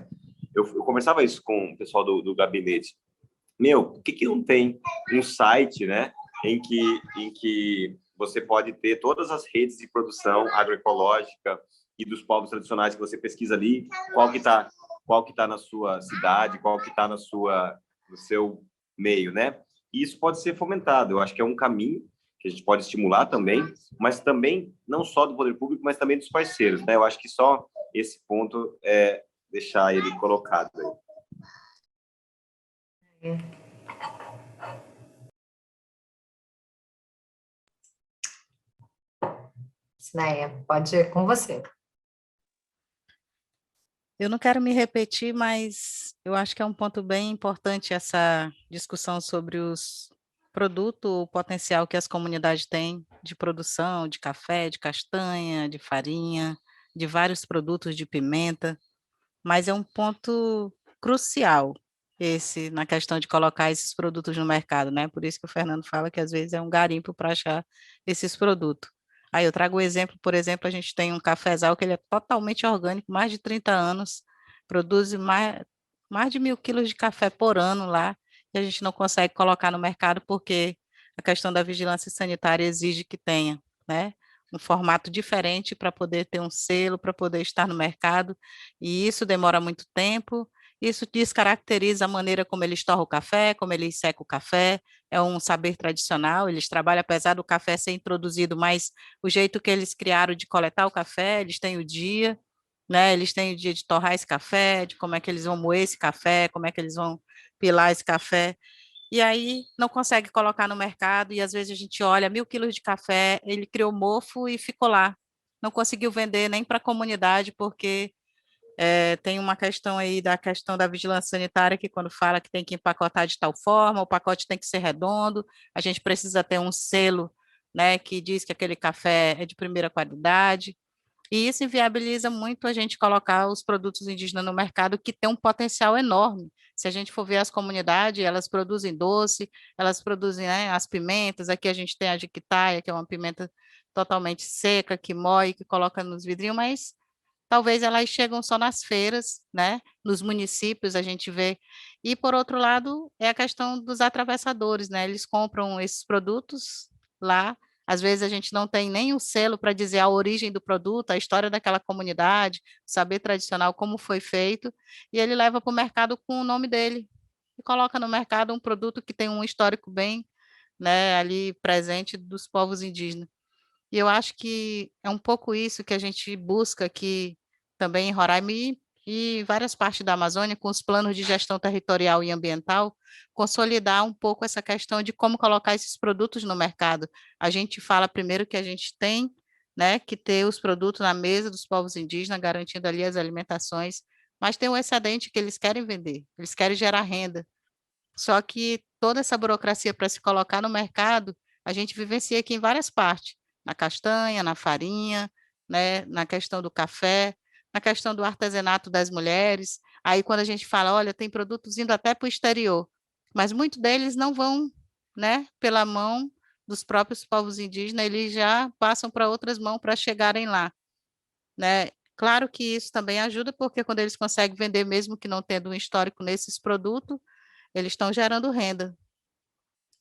Eu conversava isso com o pessoal do gabinete. Por que não tem um site, né? Em que você pode ter todas as redes de produção agroecológica e dos povos tradicionais que você pesquisa ali, qual que tá na sua cidade, qual que está no seu meio, né? E isso pode ser fomentado. Eu acho que é um caminho que a gente pode estimular também, mas também não só do poder público, mas também dos parceiros, né? Eu acho que só esse ponto é deixar ele colocado aí. Sinéia, pode ir com você. Eu não quero me repetir, mas eu acho que é um ponto bem importante essa discussão sobre os produtos, o potencial que as comunidades têm de produção de café, de castanha, de farinha, de vários produtos de pimenta, mas é um ponto crucial esse na questão de colocar esses produtos no mercado, né? Por isso que o Fernando fala que às vezes é um garimpo para achar esses produtos. Aí eu trago o exemplo, por exemplo, a gente tem um cafezal que ele é totalmente orgânico, mais de 30 anos, produz mais de 1.000 quilos de café por ano lá, e a gente não consegue colocar no mercado porque a questão da vigilância sanitária exige que tenha, né? Um formato diferente para poder ter um selo, para poder estar no mercado, e isso demora muito tempo, isso descaracteriza a maneira como eles torram o café, como eles secam o café, é um saber tradicional, eles trabalham, apesar do café ser introduzido, mas o jeito que eles criaram de coletar o café, eles têm o dia, né? Eles têm o dia de torrar esse café, de como é que eles vão moer esse café, como é que eles vão pilar esse café, e aí não consegue colocar no mercado, e às vezes a gente olha 1.000 quilos de café, ele criou mofo e ficou lá. Não conseguiu vender nem para a comunidade, porque tem uma questão aí da questão da vigilância sanitária, que quando fala que tem que empacotar de tal forma, o pacote tem que ser redondo, a gente precisa ter um selo, né, que diz que aquele café é de primeira qualidade, e isso inviabiliza muito a gente colocar os produtos indígenas no mercado, que tem um potencial enorme. Se a gente for ver as comunidades, elas produzem doce, elas produzem, né, as pimentas, aqui a gente tem a jiquitaia, que é uma pimenta totalmente seca, que moe, que coloca nos vidrinhos, mas talvez elas chegam só nas feiras, né? Nos municípios a gente vê. E por outro lado, é a questão dos atravessadores, né? Eles compram esses produtos lá. Às vezes a gente não tem nem o selo para dizer a origem do produto, a história daquela comunidade, o saber tradicional, como foi feito, e ele leva para o mercado com o nome dele e coloca no mercado um produto que tem um histórico bem, né, ali presente dos povos indígenas. E eu acho que é um pouco isso que a gente busca aqui também em Roraima e várias partes da Amazônia, com os planos de gestão territorial e ambiental, consolidar um pouco essa questão de como colocar esses produtos no mercado. A gente fala primeiro que a gente tem, né, que ter os produtos na mesa dos povos indígenas, garantindo ali as alimentações, mas tem um excedente que eles querem vender, eles querem gerar renda. Só que toda essa burocracia para se colocar no mercado, a gente vivencia aqui em várias partes, na castanha, na farinha, né, na questão do café, na questão do artesanato das mulheres. Aí quando a gente fala, olha, tem produtos indo até para o exterior, mas muitos deles não vão, né, pela mão dos próprios povos indígenas, eles já passam para outras mãos para chegarem lá, né? Claro que isso também ajuda, porque quando eles conseguem vender, mesmo que não tendo um histórico nesses produtos, eles estão gerando renda.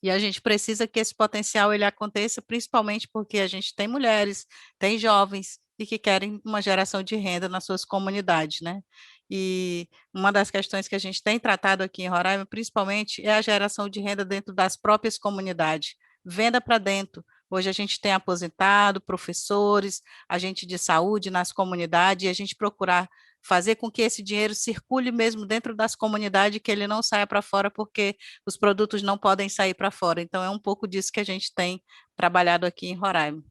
E a gente precisa que esse potencial ele aconteça, principalmente porque a gente tem mulheres, tem jovens e que querem uma geração de renda nas suas comunidades, né? E uma das questões que a gente tem tratado aqui em Roraima, principalmente, é a geração de renda dentro das próprias comunidades, venda para dentro. Hoje a gente tem aposentado, professores, agente de saúde nas comunidades, e a gente procurar fazer com que esse dinheiro circule mesmo dentro das comunidades, que ele não saia para fora, porque os produtos não podem sair para fora. Então, é um pouco disso que a gente tem trabalhado aqui em Roraima.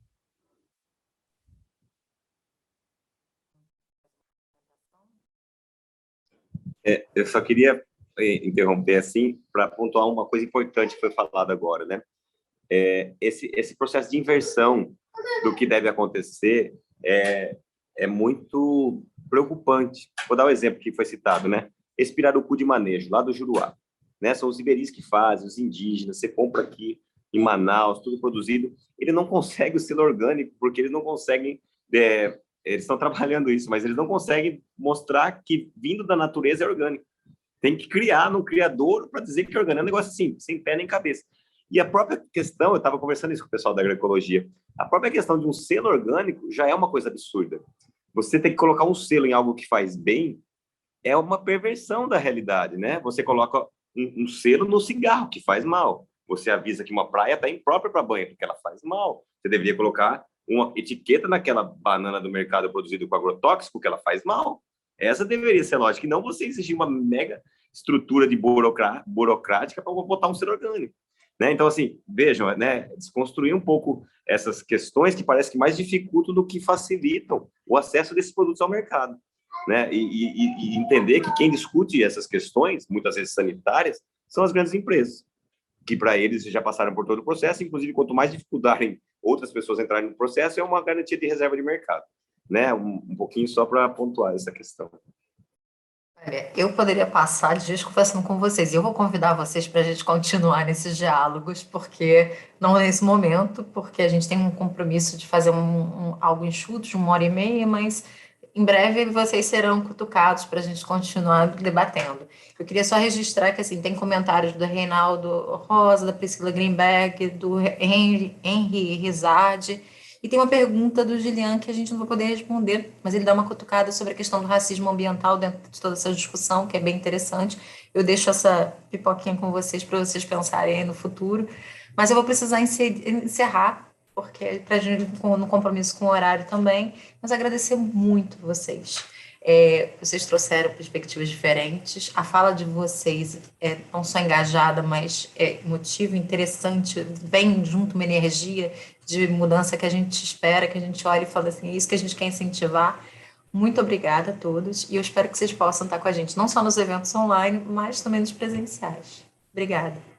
Eu só queria interromper assim para pontuar uma coisa importante que foi falada agora, né? Esse processo de inversão do que deve acontecer é muito preocupante. Vou dar um exemplo que foi citado, né? Esse pirarucu de manejo, lá do Juruá, né? São os ribeirinhos que fazem, os indígenas, você compra aqui em Manaus, tudo produzido. Ele não consegue o selo orgânico, porque eles não conseguem... eles estão trabalhando isso, mas eles não conseguem mostrar que vindo da natureza é orgânico. Tem que criar no criador para dizer que é orgânico. É um negócio assim, sem pé nem cabeça. E a própria questão, eu estava conversando isso com o pessoal da agroecologia, a própria questão de um selo orgânico já é uma coisa absurda. Você tem que colocar um selo em algo que faz bem é uma perversão da realidade, né? Você coloca um selo no cigarro, que faz mal. você avisa que uma praia está imprópria para banho, porque ela faz mal. Você deveria colocar uma etiqueta naquela banana do mercado produzida com agrotóxico, porque ela faz mal. Essa deveria ser a lógica, e não você exigir uma mega estrutura de burocrática para botar um ser orgânico. Né? Então, assim, vejam, né, desconstruir um pouco essas questões que parece que mais dificultam do que facilitam o acesso desses produtos ao mercado. Né? E entender que quem discute essas questões, muitas vezes sanitárias, são as grandes empresas, que para eles já passaram por todo o processo, inclusive quanto mais dificultarem outras pessoas entrarem no processo, é uma garantia de reserva de mercado. Né? Um pouquinho só para pontuar essa questão. Olha, eu poderia passar dias conversando com vocês. E eu vou convidar vocês para a gente continuar nesses diálogos, porque não nesse momento, porque a gente tem um compromisso de fazer algo enxuto de 1h30, mas em breve vocês serão cutucados para a gente continuar debatendo. Eu queria só registrar que assim, tem comentários do Reinaldo Rosa, da Priscila Greenberg, do Henry Rizardi, e tem uma pergunta do Gilian que a gente não vai poder responder, mas ele dá uma cutucada sobre a questão do racismo ambiental dentro de toda essa discussão, que é bem interessante. Eu deixo essa pipoquinha com vocês para vocês pensarem aí no futuro, mas eu vou precisar encerrar, porque para a gente no compromisso com o horário também, mas agradecer muito vocês. Vocês trouxeram perspectivas diferentes, a fala de vocês é não só engajada, mas é emotiva, interessante, vem junto uma energia de mudança que a gente espera, que a gente olha e fala assim, é isso que a gente quer incentivar. Muito obrigada a todos, e eu espero que vocês possam estar com a gente, não só nos eventos online, mas também nos presenciais. Obrigada.